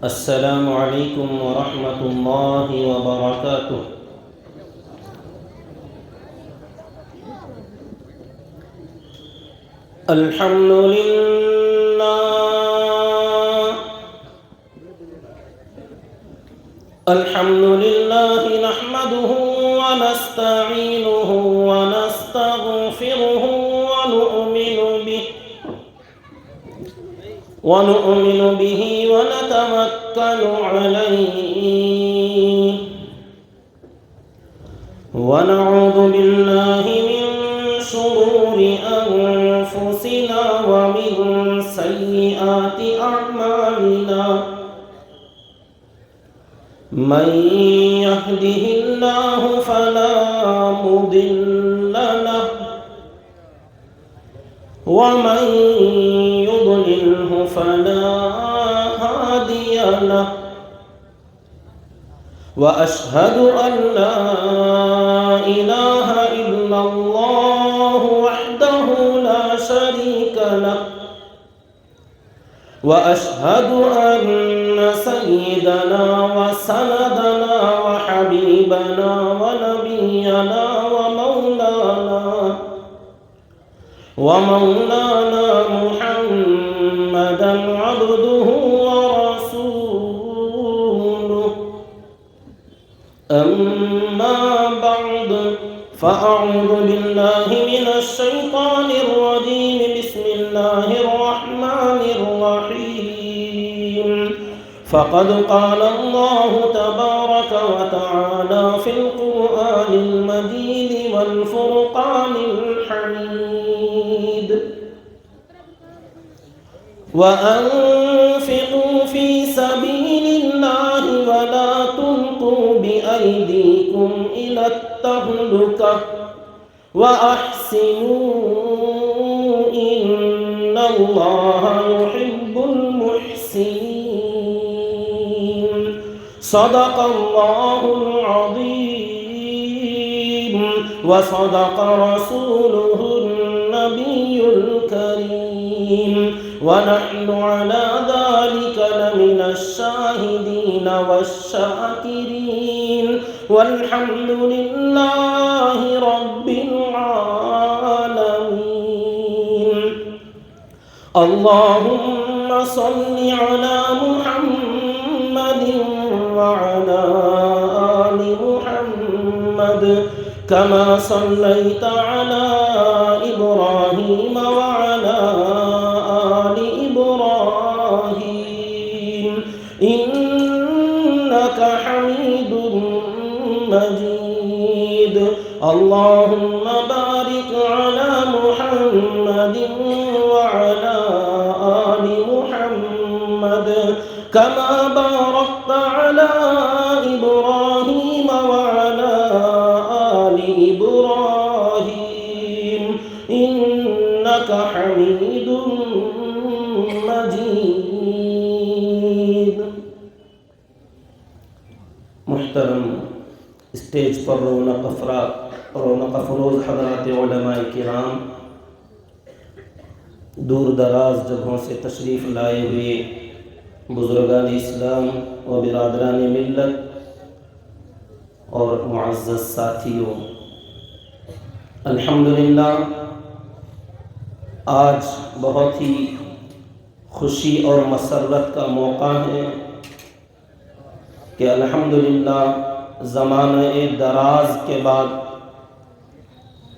السلام علیکم ورحمۃ اللہ وبرکاتہ۔ الحمد للہ نحمده ونستعینه ونستغفره ونؤمن به ونتوكل عليه ونعوذ بالله من شرور أنفسنا ومن سيئات أعمالنا من يهده الله فلا مضل له ومن يضلله فلا هادي له وأشهد أن لا إله إلا الله وحده لا شريك له وأشهد أن سيدنا وسندنا وحبيبنا ونبينا ومولانا محمدا عبده ورسوله أما بعد فأعوذ بالله من الشيطان الرجيم بسم الله الرحمن الرحيم فقد قال الله تبارك وتعالى في القرآن المجيد والفرقان الحميد وأنفقوا في سبيل الله ولا تلقوا بأيديكم إلى التهلكة وأحسنوا إن الله يحب المحسنين صدق الله العظيم وصدق رسوله النبي الكريم ونحن على ذلك لمن الشاهدين والشاكرين والحمد لله رب العالمين اللهم صل على محمد وعلى آل محمد كما صليت على إبراهيم وعلى آل إبراهيم إنك حميد مجيد اللهم بارك على محمد وعلى آل محمد كما باركت على إبراهيم وعلى آل إبراهيم إنك حميد مجيد۔ محترم اسٹیج پر رونق افروز حضرات علماء کرام، دور دراز جگہوں سے تشریف لائے ہوئے بزرگان اسلام و برادران ملت اور معزز ساتھیوں، الحمدللہ آج بہت ہی خوشی اور مسرت کا موقع ہے کہ الحمدللہ زمانہ دراز کے بعد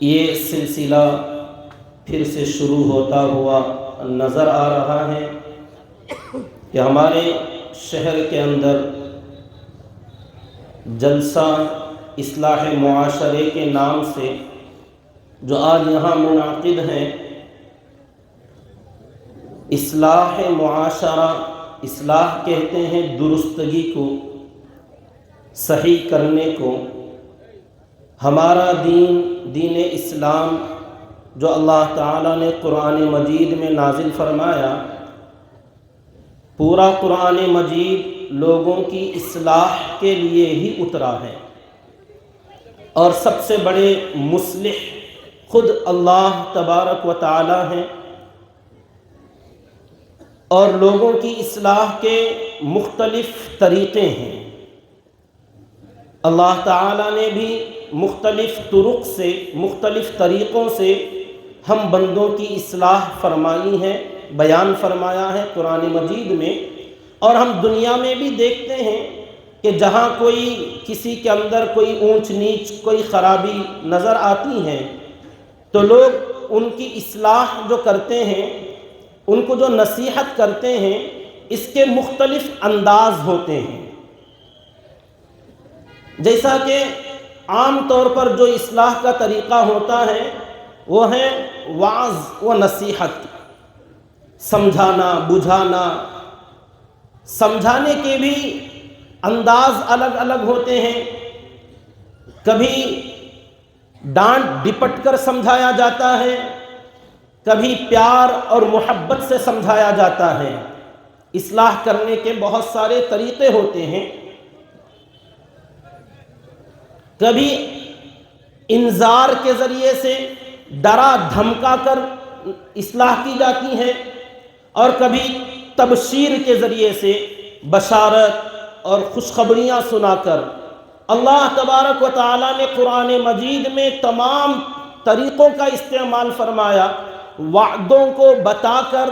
یہ سلسلہ پھر سے شروع ہوتا ہوا نظر آ رہا ہے کہ ہمارے شہر کے اندر جلسہ اصلاح معاشرے کے نام سے جو آج یہاں منعقد ہیں، اصلاح معاشرہ، اصلاح کہتے ہیں درستگی کو، صحیح کرنے کو۔ ہمارا دین اسلام جو اللہ تعالیٰ نے قرآن مجید میں نازل فرمایا، پورا قرآن مجید لوگوں کی اصلاح کے لیے ہی اترا ہے، اور سب سے بڑے مصلح خود اللہ تبارک و تعالی ہیں، اور لوگوں کی اصلاح کے مختلف طریقے ہیں۔ اللہ تعالیٰ نے بھی مختلف طرق سے، مختلف طریقوں سے ہم بندوں کی اصلاح فرمائی ہے، بیان فرمایا ہے قرآن مجید میں۔ اور ہم دنیا میں بھی دیکھتے ہیں کہ جہاں کوئی کسی کے اندر کوئی اونچ نیچ، کوئی خرابی نظر آتی ہے تو لوگ ان کی اصلاح جو کرتے ہیں، ان کو جو نصیحت کرتے ہیں، اس کے مختلف انداز ہوتے ہیں۔ جیسا کہ عام طور پر جو اصلاح کا طریقہ ہوتا ہے وہ ہے وعظ و نصیحت، سمجھانا، بجھانا۔ سمجھانے کے بھی انداز الگ الگ ہوتے ہیں۔ کبھی ڈانٹ ڈپٹ کر سمجھایا جاتا ہے، کبھی پیار اور محبت سے سمجھایا جاتا ہے۔ اصلاح کرنے کے بہت سارے طریقے ہوتے ہیں۔ کبھی انذار کے ذریعے سے ڈرا دھمکا کر اصلاح کی جاتی ہے، اور کبھی تبشیر کے ذریعے سے بشارت اور خوشخبریاں سنا کر۔ اللہ تبارک و تعالیٰ نے قرآن مجید میں تمام طریقوں کا استعمال فرمایا، وعدوں کو بتا کر،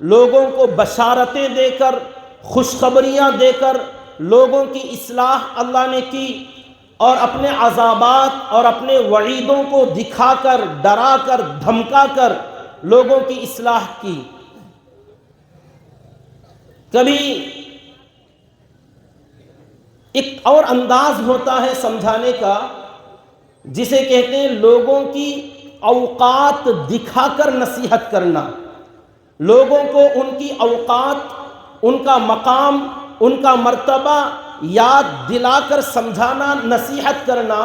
لوگوں کو بشارتیں دے کر، خوشخبریاں دے کر لوگوں کی اصلاح اللہ نے کی، اور اپنے عذابات اور اپنے وعیدوں کو دکھا کر، ڈرا کر، دھمکا کر لوگوں کی اصلاح کی۔ کبھی ایک اور انداز ہوتا ہے سمجھانے کا، جسے کہتے ہیں لوگوں کی اوقات دکھا کر نصیحت کرنا۔ لوگوں کو ان کی اوقات، ان کا مقام، ان کا مرتبہ یاد دلا کر سمجھانا، نصیحت کرنا،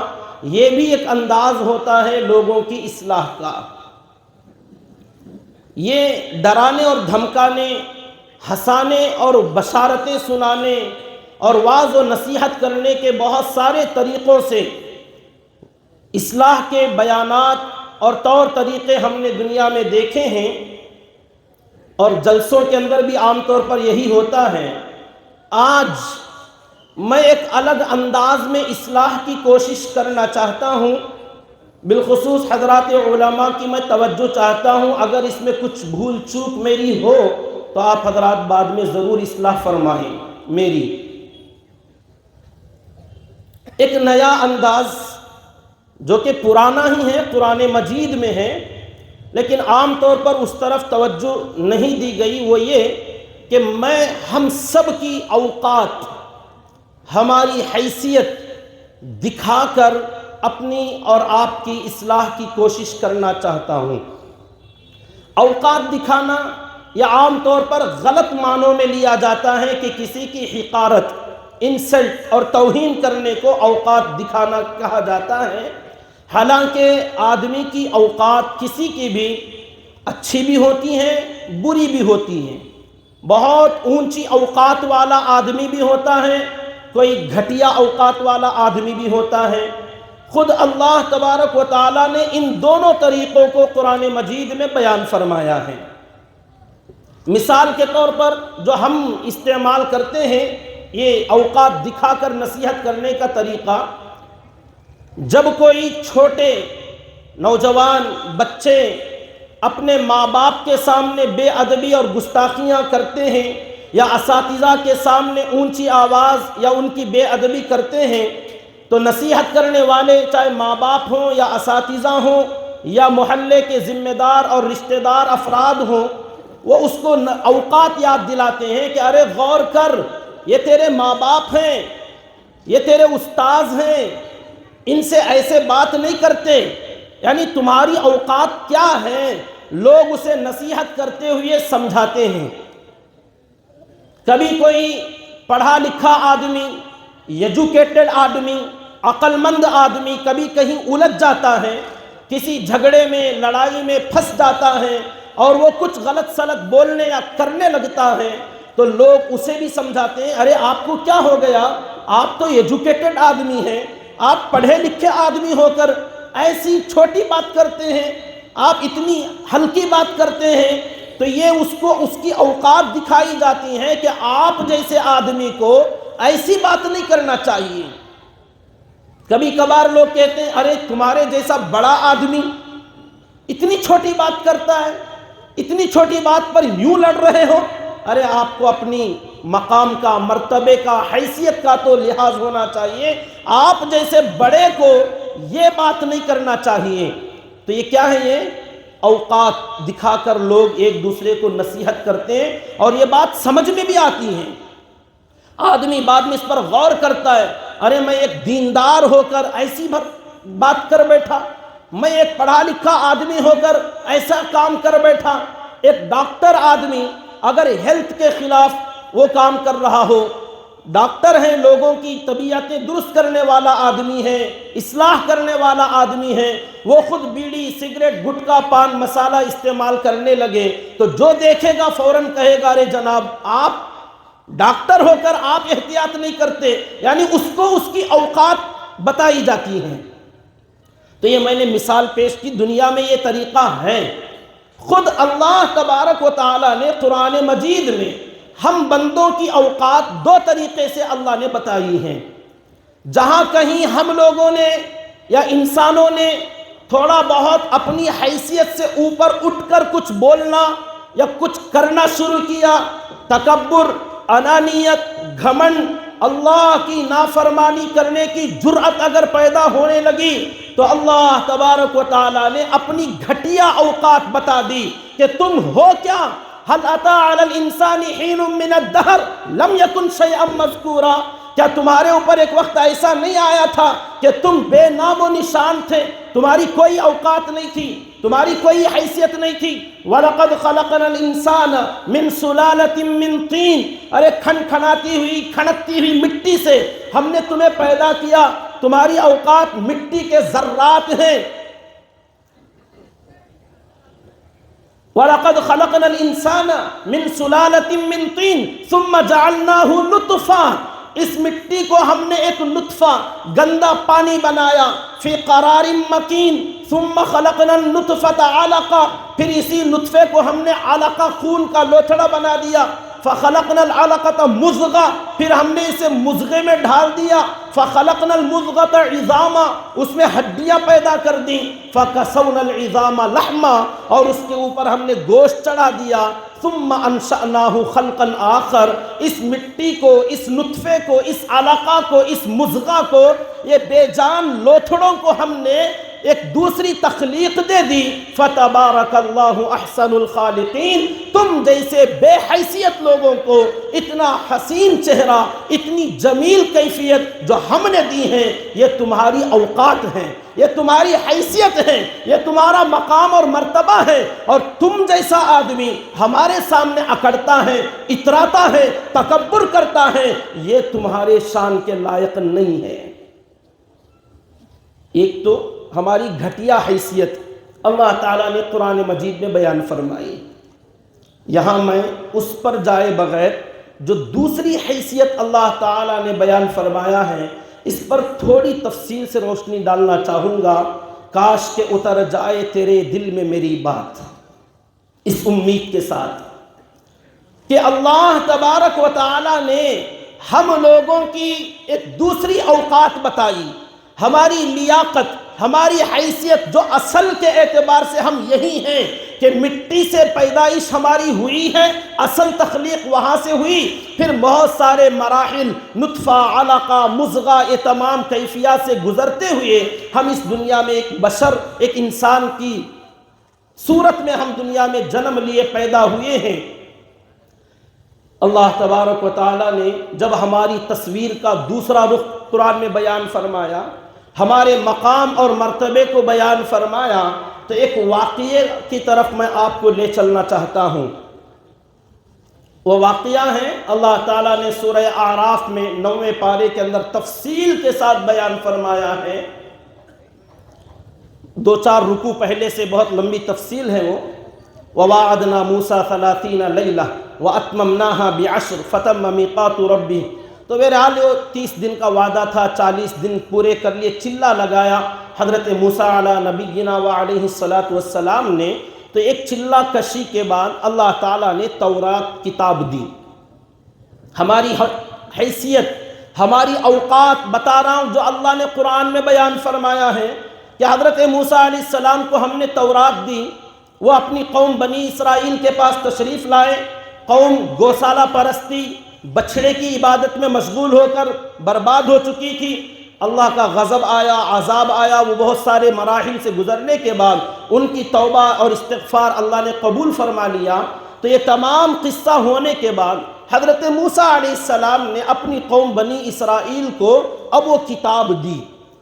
یہ بھی ایک انداز ہوتا ہے لوگوں کی اصلاح کا۔ یہ ڈرانے اور دھمکانے، ہنسانے اور بشارتیں سنانے اور وعظ و نصیحت کرنے کے بہت سارے طریقوں سے اصلاح کے بیانات اور طور طریقے ہم نے دنیا میں دیکھے ہیں، اور جلسوں کے اندر بھی عام طور پر یہی ہوتا ہے۔ آج میں ایک الگ انداز میں اصلاح کی کوشش کرنا چاہتا ہوں، بالخصوص حضرات علماء کی میں توجہ چاہتا ہوں۔ اگر اس میں کچھ بھول چوک میری ہو تو آپ حضرات بعد میں ضرور اصلاح فرمائیں میری۔ ایک نیا انداز جو کہ پرانا ہی ہے، قرآن مجید میں ہے، لیکن عام طور پر اس طرف توجہ نہیں دی گئی، وہ یہ کہ میں ہم سب کی اوقات، ہماری حیثیت دکھا کر اپنی اور آپ کی اصلاح کی کوشش کرنا چاہتا ہوں۔ اوقات دکھانا یا عام طور پر غلط معنوں میں لیا جاتا ہے کہ کسی کی حقارت، انسلٹ اور توہین کرنے کو اوقات دکھانا کہا جاتا ہے۔ حالانکہ آدمی کی اوقات کسی کی بھی اچھی بھی ہوتی ہیں، بری بھی ہوتی ہیں۔ بہت اونچی اوقات والا آدمی بھی ہوتا ہے، کوئی گھٹیا اوقات والا آدمی بھی ہوتا ہے۔ خود اللہ تبارک و تعالیٰ نے ان دونوں طریقوں کو قرآن مجید میں بیان فرمایا ہے۔ مثال کے طور پر جو ہم استعمال کرتے ہیں یہ اوقات دکھا کر نصیحت کرنے کا طریقہ، جب کوئی چھوٹے نوجوان بچے اپنے ماں باپ کے سامنے بے ادبی اور گستاخیاں کرتے ہیں، یا اساتذہ کے سامنے اونچی آواز یا ان کی بے ادبی کرتے ہیں، تو نصیحت کرنے والے چاہے ماں باپ ہوں یا اساتذہ ہوں یا محلے کے ذمہ دار اور رشتہ دار افراد ہوں، وہ اس کو اوقات یاد دلاتے ہیں کہ ارے غور کر، یہ تیرے ماں باپ ہیں، یہ تیرے استاذ ہیں، ان سے ایسے بات نہیں کرتے، یعنی تمہاری اوقات کیا ہیں۔ لوگ اسے نصیحت کرتے ہوئے سمجھاتے ہیں۔ کبھی کوئی پڑھا لکھا آدمی، ایجوکیٹڈ آدمی، عقل مند آدمی کبھی کہیں الجھ جاتا ہے، کسی جھگڑے میں، لڑائی میں پھنس جاتا ہے، اور وہ کچھ غلط سلط بولنے یا کرنے لگتا ہے، تو لوگ اسے بھی سمجھاتے ہیں، ارے آپ کو کیا ہو گیا، آپ تو ایجوکیٹڈ آدمی ہیں، آپ پڑھے لکھے آدمی ہو کر ایسی چھوٹی بات کرتے ہیں، آپ اتنی ہلکی بات کرتے ہیں، تو یہ اس کی اوقات دکھائی جاتی ہیں کہ آپ جیسے آدمی کو ایسی بات نہیں کرنا چاہیے۔ کبھی کبھار لوگ کہتے ہیں ارے تمہارے جیسا بڑا آدمی اتنی چھوٹی بات کرتا ہے، اتنی چھوٹی بات پر یوں لڑ رہے ہو۔ ارے آپ کو اپنی مقام کا، مرتبے کا، حیثیت کا تو لحاظ ہونا چاہیے، آپ جیسے بڑے کو یہ بات نہیں کرنا چاہیے۔ تو یہ کیا ہے؟ یہ اوقات دکھا کر لوگ ایک دوسرے کو نصیحت کرتے ہیں، اور یہ بات سمجھ میں بھی آتی ہے۔ آدمی بعد میں اس پر غور کرتا ہے، ارے میں ایک دیندار ہو کر ایسی بات کر بیٹھا، میں ایک پڑھا لکھا آدمی ہو کر ایسا کام کر بیٹھا۔ ایک ڈاکٹر آدمی اگر ہیلتھ کے خلاف وہ کام کر رہا ہو، ڈاکٹر ہے، لوگوں کی طبیعتیں درست کرنے والا آدمی ہے، اصلاح کرنے والا آدمی ہے، وہ خود بیڑی، سگریٹ، گٹکا، پان مسالہ استعمال کرنے لگے تو جو دیکھے گا فوراً کہے گا ارے جناب آپ ڈاکٹر ہو کر آپ احتیاط نہیں کرتے، یعنی اس کو اس کی اوقات بتائی جاتی ہیں۔ تو یہ میں نے مثال پیش کی، دنیا میں یہ طریقہ ہے۔ خود اللہ تبارک و تعالیٰ نے قرآن مجید میں ہم بندوں کی اوقات دو طریقے سے اللہ نے بتائی ہیں۔ جہاں کہیں ہم لوگوں نے یا انسانوں نے تھوڑا بہت اپنی حیثیت سے اوپر اٹھ کر کچھ بولنا یا کچھ کرنا شروع کیا، تکبر، انانیت، گھمنڈ، اللہ کی نافرمانی کرنے کی جرأت اگر پیدا ہونے لگی تو اللہ تبارک و تعالیٰ نے اپنی گھٹیا اوقات بتا دی کہ تم ہو کیا؟ هل اتى على الانسان حين من الدهر لم يكن شيئا مذكورا، کیا تمہارے اوپر ایک وقت ایسا نہیں آیا تھا کہ تم بے نام و نشان تھے، تمہاری کوئی اوقات نہیں تھی، تمہاری کوئی حیثیت نہیں تھی۔ وَلَقَدْ خَلَقْنَا الْإِنسَانَ مِنْ سُلَالَةٍ مِّن طِينٍ، ارے کھنکھناتی ہوئی، کھنکتی ہوئی مٹی سے ہم نے تمہیں پیدا کیا، تمہاری اوقات مٹی کے ذرات ہیں۔ وَلَقَدْ خَلَقْنَا الْإِنسَانَ مِنْ سُلَالَةٍ مِّن طِينٍ ثُمَّ جَعَلْنَاهُ نُطْفَةً، اس مٹی کو ہم نے ایک نطفہ، گندا پانی بنایا، فی قرار مکین، ثم خلقنا النطفة علقہ، پھر اسی نطفے کو ہم نے علقہ، خون کا لوتھڑا بنا دیا، فخلقنا العلقة مضغہ، پھر ہم نے اسے مضغے میں ڈھال دیا، فخلقنا المضغة عظاما، اس میں ہڈیاں پیدا کر دیں، فکسونا العظام لحما، اور اس کے اوپر ہم نے گوشت چڑھا دیا، ثم انشأناہ خلقا آخر، اس مٹی کو، اس نطفے کو، اس علقہ کو، اس مضغہ کو، یہ بے جان لوتھڑوں کو ہم نے ایک دوسری تخلیق دے دی۔ فتبارک اللہ احسن الخالقین، تم جیسے بے حیثیت لوگوں کو اتنا حسین چہرہ، اتنی جمیل کیفیت جو ہم نے دی ہیں، یہ تمہاری اوقات ہیں، یہ تمہاری حیثیت ہے، یہ تمہارا مقام اور مرتبہ ہے، اور تم جیسا آدمی ہمارے سامنے اکڑتا ہے، اتراتا ہے، تکبر کرتا ہے، یہ تمہارے شان کے لائق نہیں ہے۔ ایک تو ہماری گھٹیا حیثیت اللہ تعالیٰ نے قرآن مجید میں بیان فرمائی۔ یہاں میں اس پر جائے بغیر جو دوسری حیثیت اللہ تعالیٰ نے بیان فرمایا ہے، اس پر تھوڑی تفصیل سے روشنی ڈالنا چاہوں گا، کاش کہ اتر جائے تیرے دل میں میری بات، اس امید کے ساتھ کہ اللہ تبارک و تعالیٰ نے ہم لوگوں کی ایک دوسری اوقات بتائی، ہماری لیاقت، ہماری حیثیت جو اصل کے اعتبار سے ہم یہی ہیں کہ مٹی سے پیدائش ہماری ہوئی ہے، اصل تخلیق وہاں سے ہوئی، پھر بہت سارے مراحل، نطفہ، علقہ، مضغہ، یہ تمام کیفیات سے گزرتے ہوئے ہم اس دنیا میں ایک بشر، ایک انسان کی صورت میں ہم دنیا میں جنم لیے پیدا ہوئے ہیں۔ اللہ تبارک و تعالیٰ نے جب ہماری تصویر کا دوسرا رخ قرآن میں بیان فرمایا، ہمارے مقام اور مرتبے کو بیان فرمایا، تو ایک واقعے کی طرف میں آپ کو لے چلنا چاہتا ہوں۔ وہ واقعہ ہے، اللہ تعالیٰ نے سورہ اعراف میں 9ویں پارے کے اندر تفصیل کے ساتھ بیان فرمایا ہے۔ 2-4 رکوع پہلے سے بہت لمبی تفصیل ہے وہ۔ وَوَاعَدْنَا مُوسَىٰ 30 لَيْلَةً وَأَتْمَمْنَاهَا بِعَشْرٍ فَتَمَّ مِيقَاتُ رَبِّهِ، تو بہرحال 30 دن کا وعدہ تھا، 40 دن پورے کر لیے، چلا لگایا، حضرت موسیٰ علیہ نبینا و علیہ الصلاۃ والسلام نے، تو ایک چلہ کشی کے بعد اللہ تعالیٰ نے تورات کتاب دی. ہماری حیثیت، ہماری اوقات بتا رہا ہوں جو اللہ نے قرآن میں بیان فرمایا ہے کہ حضرت موسیٰ علیہ السلام کو ہم نے تورات دی. وہ اپنی قوم بنی اسرائیل کے پاس تشریف لائے. قوم گوسالہ پرستی، بچھڑے کی عبادت میں مشغول ہو کر برباد ہو چکی تھی. اللہ کا غضب آیا، عذاب آیا. وہ بہت سارے مراحل سے گزرنے کے بعد ان کی توبہ اور استغفار اللہ نے قبول فرما لیا. تو یہ تمام قصہ ہونے کے بعد حضرت موسیٰ علیہ السلام نے اپنی قوم بنی اسرائیل کو اب وہ کتاب دی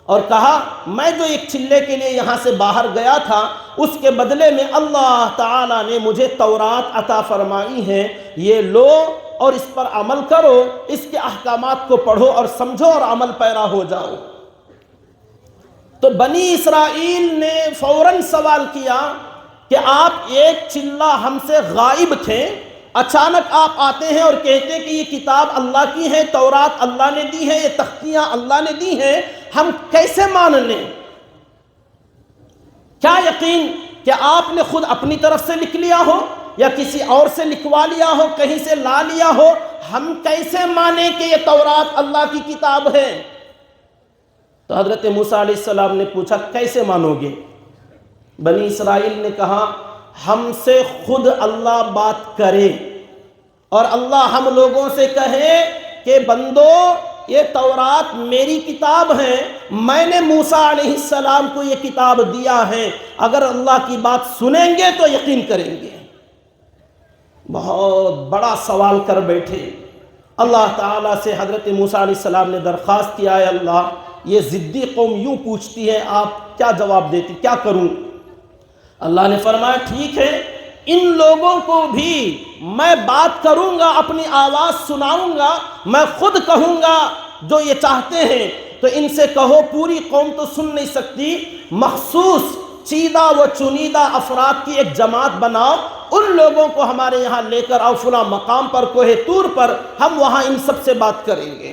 اور کہا میں جو ایک چلے کے لیے یہاں سے باہر گیا تھا اس کے بدلے میں اللہ تعالیٰ نے مجھے تورات عطا فرمائی ہے، یہ لو اور اس پر عمل کرو، اس کے احکامات کو پڑھو اور سمجھو اور عمل پیرا ہو جاؤ. تو بنی اسرائیل نے فوراً سوال کیا کہ آپ ایک چلہ ہم سے غائب تھے، اچانک آپ آتے ہیں اور کہتے ہیں کہ یہ کتاب اللہ کی ہے، تورات اللہ نے دی ہے، یہ تختیاں اللہ نے دی ہیں، ہم کیسے مان لیں؟ کیا یقین کہ آپ نے خود اپنی طرف سے لکھ لیا ہو یا کسی اور سے لکھوا لیا ہو، کہیں سے لا لیا ہو؟ ہم کیسے مانیں کہ یہ تورات اللہ کی کتاب ہے؟ تو حضرت موسیٰ علیہ السلام نے پوچھا کیسے مانو گے؟ بنی اسرائیل نے کہا ہم سے خود اللہ بات کرے اور اللہ ہم لوگوں سے کہے کہ بندو یہ تورات میری کتاب ہے، میں نے موسیٰ علیہ السلام کو یہ کتاب دیا ہے، اگر اللہ کی بات سنیں گے تو یقین کریں گے. بہت بڑا سوال کر بیٹھے. اللہ تعالیٰ سے حضرت موسیٰ علیہ السلام نے درخواست کیا ہے اللہ یہ ضدی قوم یوں پوچھتی ہے، آپ کیا جواب دیتی، کیا کروں؟ اللہ نے فرمایا ٹھیک ہے، ان لوگوں کو بھی میں بات کروں گا، اپنی آواز سناؤں گا، میں خود کہوں گا جو یہ چاہتے ہیں. تو ان سے کہو پوری قوم تو سن نہیں سکتی، مخصوص چیدہ و چنیدہ افراد کی ایک جماعت بناؤ، ان لوگوں کو ہمارے یہاں لے کر آؤ فلاں مقام پر کوہ طور پر، ہم وہاں ان سب سے بات کریں گے.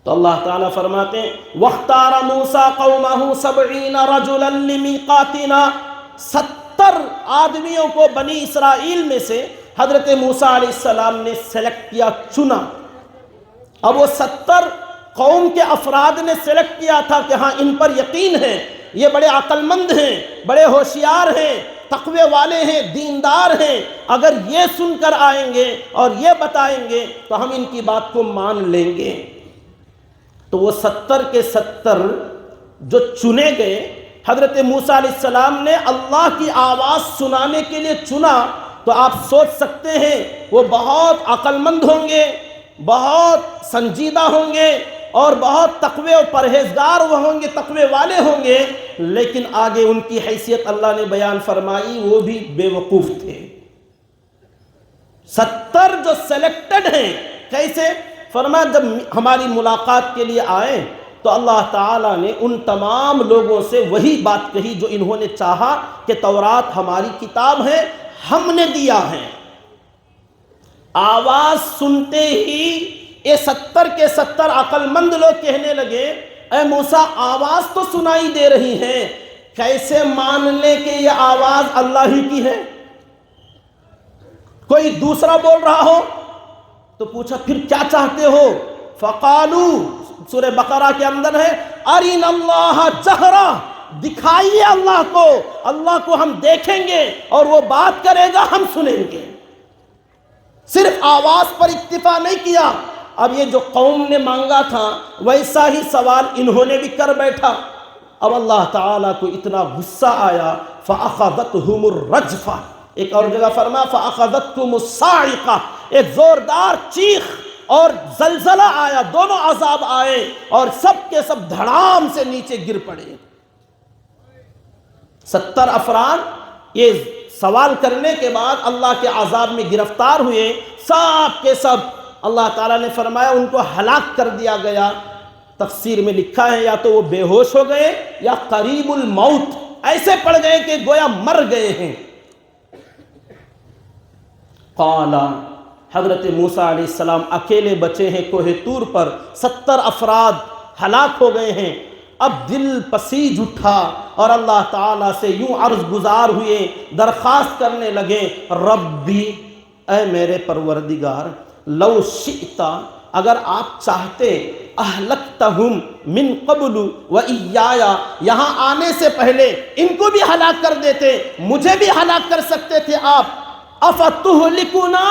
تو اللہ تعالیٰ فرماتے ہیں وَاخْتَارَ مُوسَىٰ قَوْمَهُ 70 رَجُلًا لِمِيقَاتِنَا، 70 آدمیوں کو بنی اسرائیل میں سے حضرت موسیٰ علیہ السلام نے سلیکٹ کیا، چنا. اب وہ 70 قوم کے افراد نے سلیکٹ کیا تھا کہ ہاں ان پر یقین ہے، یہ بڑے عقل مند ہیں، بڑے ہوشیار ہیں، تقوی والے ہیں، دیندار ہیں، اگر یہ سن کر آئیں گے اور یہ بتائیں گے تو ہم ان کی بات کو مان لیں گے. تو وہ 70 کے 70 جو چنے گئے حضرت موسیٰ علیہ السلام نے اللہ کی آواز سنانے کے لیے چنا. تو آپ سوچ سکتے ہیں وہ بہت عقل مند ہوں گے، بہت سنجیدہ ہوں گے اور بہت تقوی و پرہیزگار وہ ہوں گے، تقوی والے ہوں گے، لیکن آگے ان کی حیثیت اللہ نے بیان فرمائی، وہ بھی بے وقوف تھے. 70 جو سلیکٹڈ ہیں کیسے؟ فرمایا جب ہماری ملاقات کے لیے آئے تو اللہ تعالیٰ نے ان تمام لوگوں سے وہی بات کہی جو انہوں نے چاہا کہ تورات ہماری کتاب ہے، ہم نے دیا ہے. آواز سنتے ہی یہ 70 کے 70 عقل مند لوگ کہنے لگے اے موسیٰ آواز تو سنائی دے رہی ہے، کیسے مان لیں کہ یہ آواز اللہ ہی کی ہے؟ کوئی دوسرا بول رہا ہو تو پوچھا پھر کیا چاہتے ہو؟ فقالو، سورہ بقرہ کے اندر ہے ارین اللہ جہرا، دکھائیے اللہ کو ہم دیکھیں گے اور وہ بات کرے گا ہم سنیں گے. صرف آواز پر اکتفا نہیں کیا، اب یہ جو قوم نے مانگا تھا ویسا ہی سوال انہوں نے بھی کر بیٹھا. اب اللہ تعالیٰ کو اتنا غصہ آیا فَأَخَذَتْهُمُ الرَّجْفَةُ، ایک اور جگہ فرما فَأَخَذَتْهُمُ الصَّاعِقَةُ، ایک زوردار چیخ اور زلزلہ آیا، دونوں عذاب آئے اور سب کے سب دھڑام سے نیچے گر پڑے. 70 افراد یہ سوال کرنے کے بعد اللہ کے عذاب میں گرفتار ہوئے، سب کے سب اللہ تعالیٰ نے فرمایا ان کو ہلاک کر دیا گیا. تفسیر میں لکھا ہے یا تو وہ بے ہوش ہو گئے یا قریب الموت، ایسے پڑ گئے کہ گویا مر گئے ہیں. قال، حضرت موسیٰ علیہ السلام اکیلے بچے ہیں کوہ طور پر، 70 افراد ہلاک ہو گئے ہیں. اب دل پسیج اٹھا اور اللہ تعالیٰ سے یوں عرض گزار ہوئے، درخواست کرنے لگے، ربی، اے میرے پروردگار، لو شئتا، اگر آپ چاہتے، اہلکتہم من قبل و ایایا، یہاں آنے سے پہلے ان کو بھی ہلاک کر دیتے، مجھے بھی ہلاک کر سکتے تھے آپ۔ افتہلکنا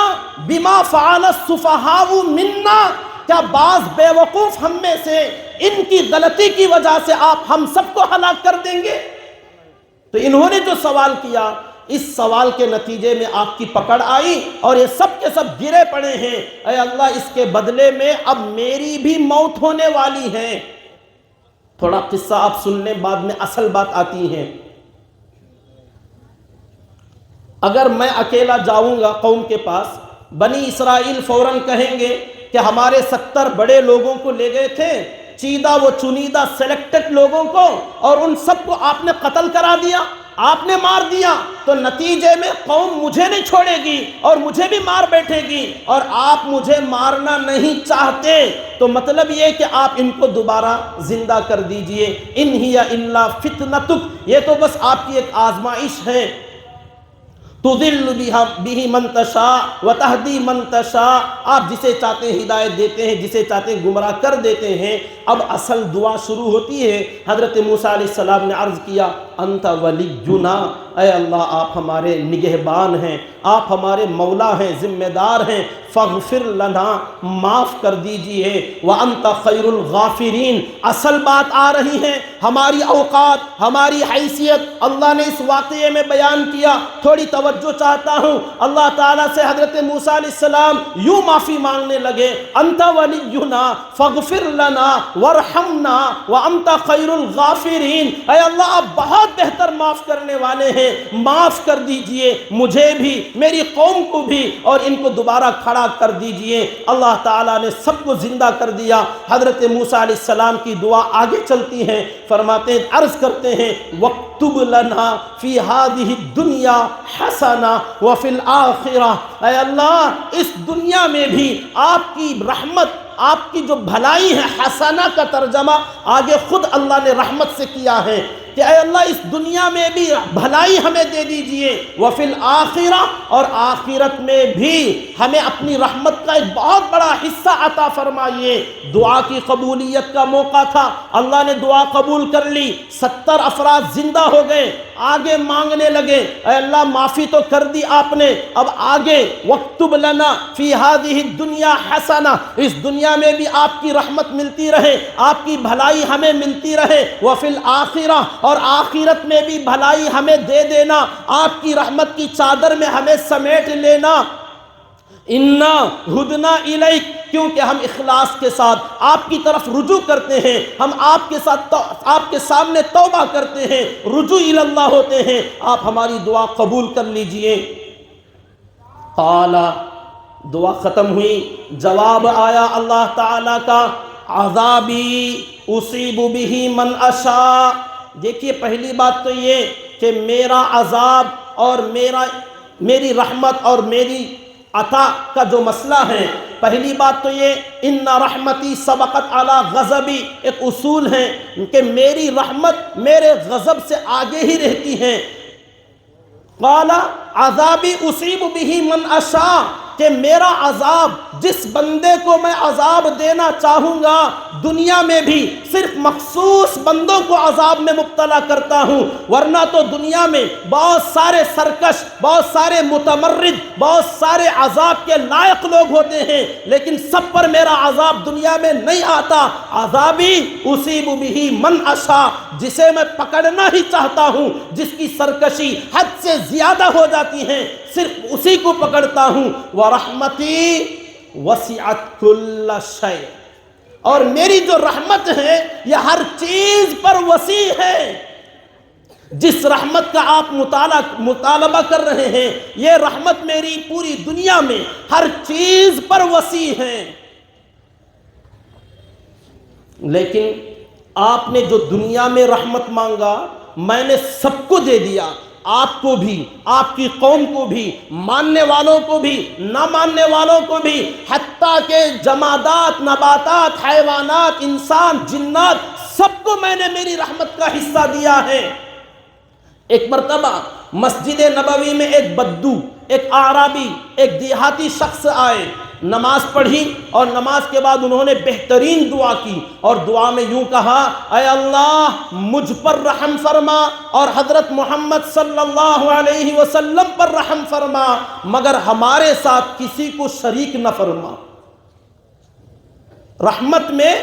بما فعل السفہاء منا، کیا بعض بے وقوف ہم میں سے ان کی غلطی کی وجہ سے آپ ہم سب کو ہلاک کر دیں گے؟ تو انہوں نے جو سوال کیا، اس سوال کے نتیجے میں آپ کی پکڑ آئی اور یہ سب کے سب گرے پڑے ہیں، اے اللہ اس کے بدلے میں اب میری بھی موت ہونے والی ہے۔ تھوڑا قصہ آپ سن لیں، بعد میں اصل بات آتی ہے۔ اگر میں اکیلا جاؤں گا قوم کے پاس، بنی اسرائیل فوراً کہیں گے کہ ہمارے 70 بڑے لوگوں کو لے گئے تھے، چیدہ وہ چنیدہ سلیکٹڈ لوگوں کو، اور ان سب کو آپ نے قتل کرا دیا، آپ نے مار دیا، تو نتیجے میں قوم مجھے نہیں چھوڑے گی اور مجھے بھی مار بیٹھے گی، اور آپ مجھے مارنا نہیں چاہتے، تو مطلب یہ کہ آپ ان کو دوبارہ زندہ کر دیجئے۔ ان ہی الا فتنتک، یہ تو بس آپ کی ایک آزمائش ہے۔ تضل بہ من تشاء وتہدی من تشاء، آپ جسے چاہتے ہیں ہدایت دیتے ہیں، جسے چاہتے ہیں گمراہ کر دیتے ہیں۔ اب اصل دعا شروع ہوتی ہے۔ حضرت موسیٰ علیہ السلام نے عرض کیا، انت ولینا، اے اللہ آپ ہمارے نگہبان ہیں، آپ ہمارے مولا ہیں، ذمہ دار ہیں، فاغفر لنا، معاف کر دیجئے، وانت خیر الغافرین۔ اصل بات آ رہی ہے، ہماری اوقات، ہماری حیثیت اللہ نے اس واقعے میں بیان کیا۔ تھوڑی توجہ چاہتا ہوں، اللہ تعالیٰ سے حضرت موسیٰ علیہ السلام یوں معافی مانگنے لگے، انت ولینا فاغفر لنا وارحمنا وانت خیر الغافرین، اے اللہ آپ بہت بہتر معاف کرنے والے ہیں، معاف کر دیجئے مجھے بھی، میری قوم کو بھی، اور ان کو دوبارہ کھڑا کر دیجئے۔ اللہ تعالیٰ نے سب کو زندہ کر دیا۔ حضرت موسیٰ علیہ السلام کی دعا آگے چلتی ہیں، فرماتے ہیں، عرض کرتے ہیں، وَاكْتُبْ لَنَا فِي هَذِهِ الدُّنْيَا حَسَنَةً وَفِي الْآخِرَةِ، اے اللہ اس دنیا میں بھی آپ کی رحمت، آپ کی جو بھلائی ہے، حسنہ کا ترجمہ آگے خود اللہ نے رحمت سے کیا ہے کہ اے اللہ اس دنیا میں بھی بھلائی ہمیں دے دیجئے، وفی الآخرہ، اور آخرت میں بھی ہمیں اپنی رحمت کا ایک بہت بڑا حصہ عطا فرمائیے۔ دعا کی قبولیت کا موقع تھا، اللہ نے دعا قبول کر لی، 70 افراد زندہ ہو گئے، آگے مانگنے لگے، اے اللہ معافی تو کر دی آپ نے، اب آگے وَاكْتُبْ لَنَا فِي هَذِهِ الدُّنْيَا حَسَنَةً، اس دنیا میں بھی آپ کی رحمت ملتی رہے، آپ کی بھلائی ہمیں ملتی رہے، وَفِي الْآخِرَةِ، اور آخرت میں بھی بھلائی ہمیں دے دینا، آپ کی رحمت کی چادر میں ہمیں سمیٹ لینا۔ اِنَّا ہُدْنَا إِلَيْكَ، کیونکہ ہم اخلاص کے ساتھ آپ کی طرف رجوع کرتے ہیں، ہم آپ کے ساتھ آپ کے سامنے توبہ کرتے ہیں، رجوع اللہ ہوتے ہیں، آپ ہماری دعا قبول کر لیجئے۔ قال، دعا ختم ہوئی، جواب آیا اللہ تعالیٰ کا، عذابی اصیب بہ من اشاء۔ دیکھیے پہلی بات تو یہ کہ میرا عذاب اور میری رحمت اور میری عطا کا جو مسئلہ ہے، پہلی بات تو یہ، ان رحمتی سبقت علی غضبی، ایک اصول ہے کہ میری رحمت میرے غضب سے آگے ہی رہتی ہے۔ قال عذابی اصیب بہ من اشاء، کہ میرا عذاب، جس بندے کو میں عذاب دینا چاہوں گا دنیا میں بھی صرف مخصوص بندوں کو عذاب میں مبتلا کرتا ہوں، ورنہ تو دنیا میں بہت سارے سرکش، بہت سارے متمرد، بہت سارے عذاب کے لائق لوگ ہوتے ہیں، لیکن سب پر میرا عذاب دنیا میں نہیں آتا۔ عذابی اصیب بہ من اشاء، جسے میں پکڑنا ہی چاہتا ہوں، جس کی سرکشی حد سے زیادہ ہو جاتی ہے، صرف اسی کو پکڑتا ہوں۔ وَرَحْمَتِي وَسِعَتْ كُلَّ شَيْءٍ، اور میری جو رحمت ہے یہ ہر چیز پر وسیع ہے۔ جس رحمت کا آپ مطالبہ کر رہے ہیں، یہ رحمت میری پوری دنیا میں ہر چیز پر وسیع ہے۔ لیکن آپ نے جو دنیا میں رحمت مانگا، میں نے سب کو دے دیا، آپ کو بھی، آپ کی قوم کو بھی، ماننے والوں کو بھی، نہ ماننے والوں کو بھی، حتیٰ کہ جمادات، نباتات، حیوانات، انسان، جنات، سب کو میں نے میری رحمت کا حصہ دیا ہے۔ ایک مرتبہ مسجد نبوی میں ایک بدو، ایک اعرابی، ایک دیہاتی شخص آئے، نماز پڑھی اور نماز کے بعد انہوں نے بہترین دعا کی، اور دعا میں یوں کہا، اے اللہ مجھ پر رحم فرما اور حضرت محمد صلی اللہ علیہ وسلم پر رحم فرما، مگر ہمارے ساتھ کسی کو شریک نہ فرما۔ رحمت میں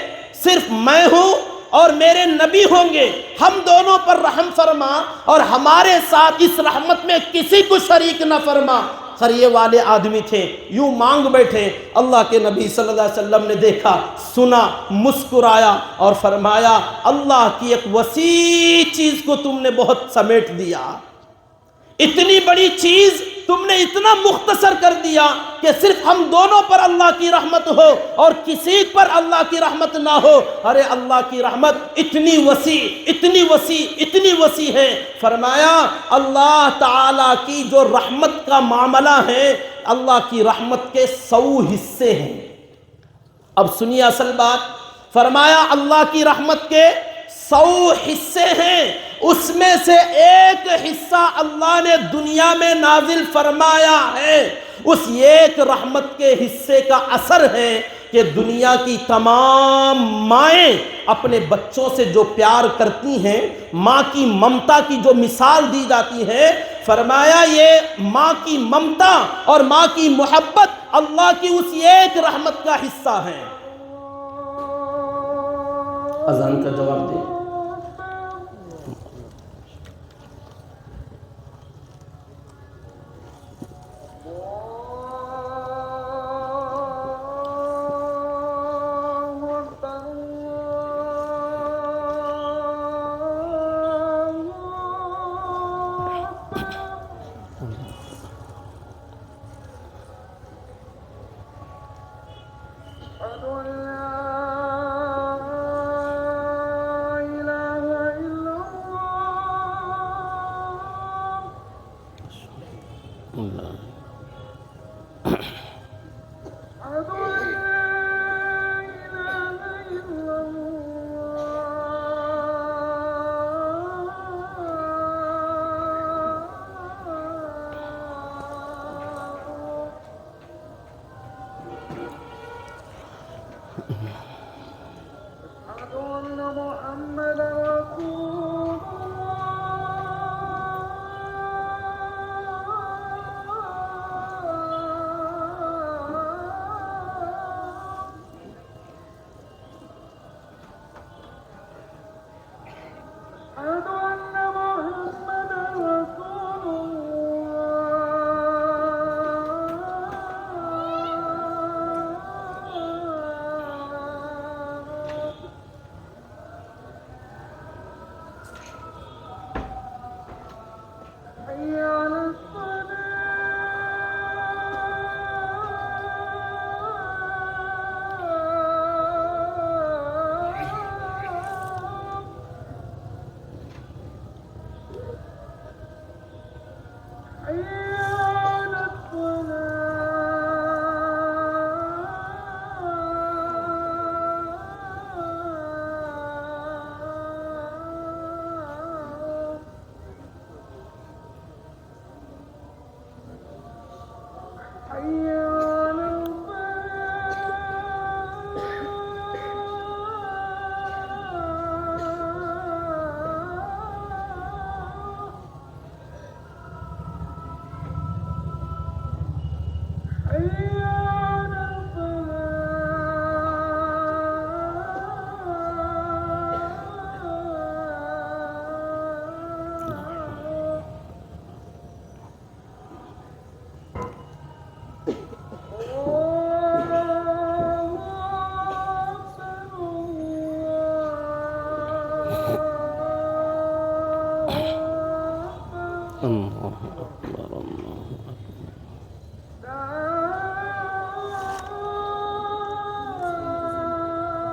صرف میں ہوں اور میرے نبی ہوں گے، ہم دونوں پر رحم فرما اور ہمارے ساتھ اس رحمت میں کسی کو شریک نہ فرما۔ قریے والے آدمی تھے، یوں مانگ بیٹھے، اللہ کے نبی صلی اللہ علیہ وسلم نے دیکھا، سنا، مسکرایا اور فرمایا، اللہ کی ایک وسیع چیز کو تم نے بہت سمیٹ دیا، اتنی بڑی چیز تم نے اتنا مختصر کر دیا کہ صرف ہم دونوں پر اللہ کی رحمت ہو اور کسی پر اللہ کی رحمت نہ ہو۔ ارے اللہ کی رحمت اتنی وسیع، اتنی وسیع، اتنی وسیع ہے۔ فرمایا اللہ تعالیٰ کی جو رحمت کا معاملہ ہے، اللہ کی رحمت کے 100 حصے ہیں۔ اب سنیے اصل بات، فرمایا اللہ کی رحمت کے 100 حصے ہیں، اس میں سے ایک حصہ اللہ نے دنیا میں نازل فرمایا ہے۔ اس ایک رحمت کے حصے کا اثر ہے کہ دنیا کی تمام مائیں اپنے بچوں سے جو پیار کرتی ہیں، ماں کی ممتا کی جو مثال دی جاتی ہے، فرمایا یہ ماں کی ممتا اور ماں کی محبت اللہ کی اس ایک رحمت کا حصہ ہے۔ اذان کا جواب دیں۔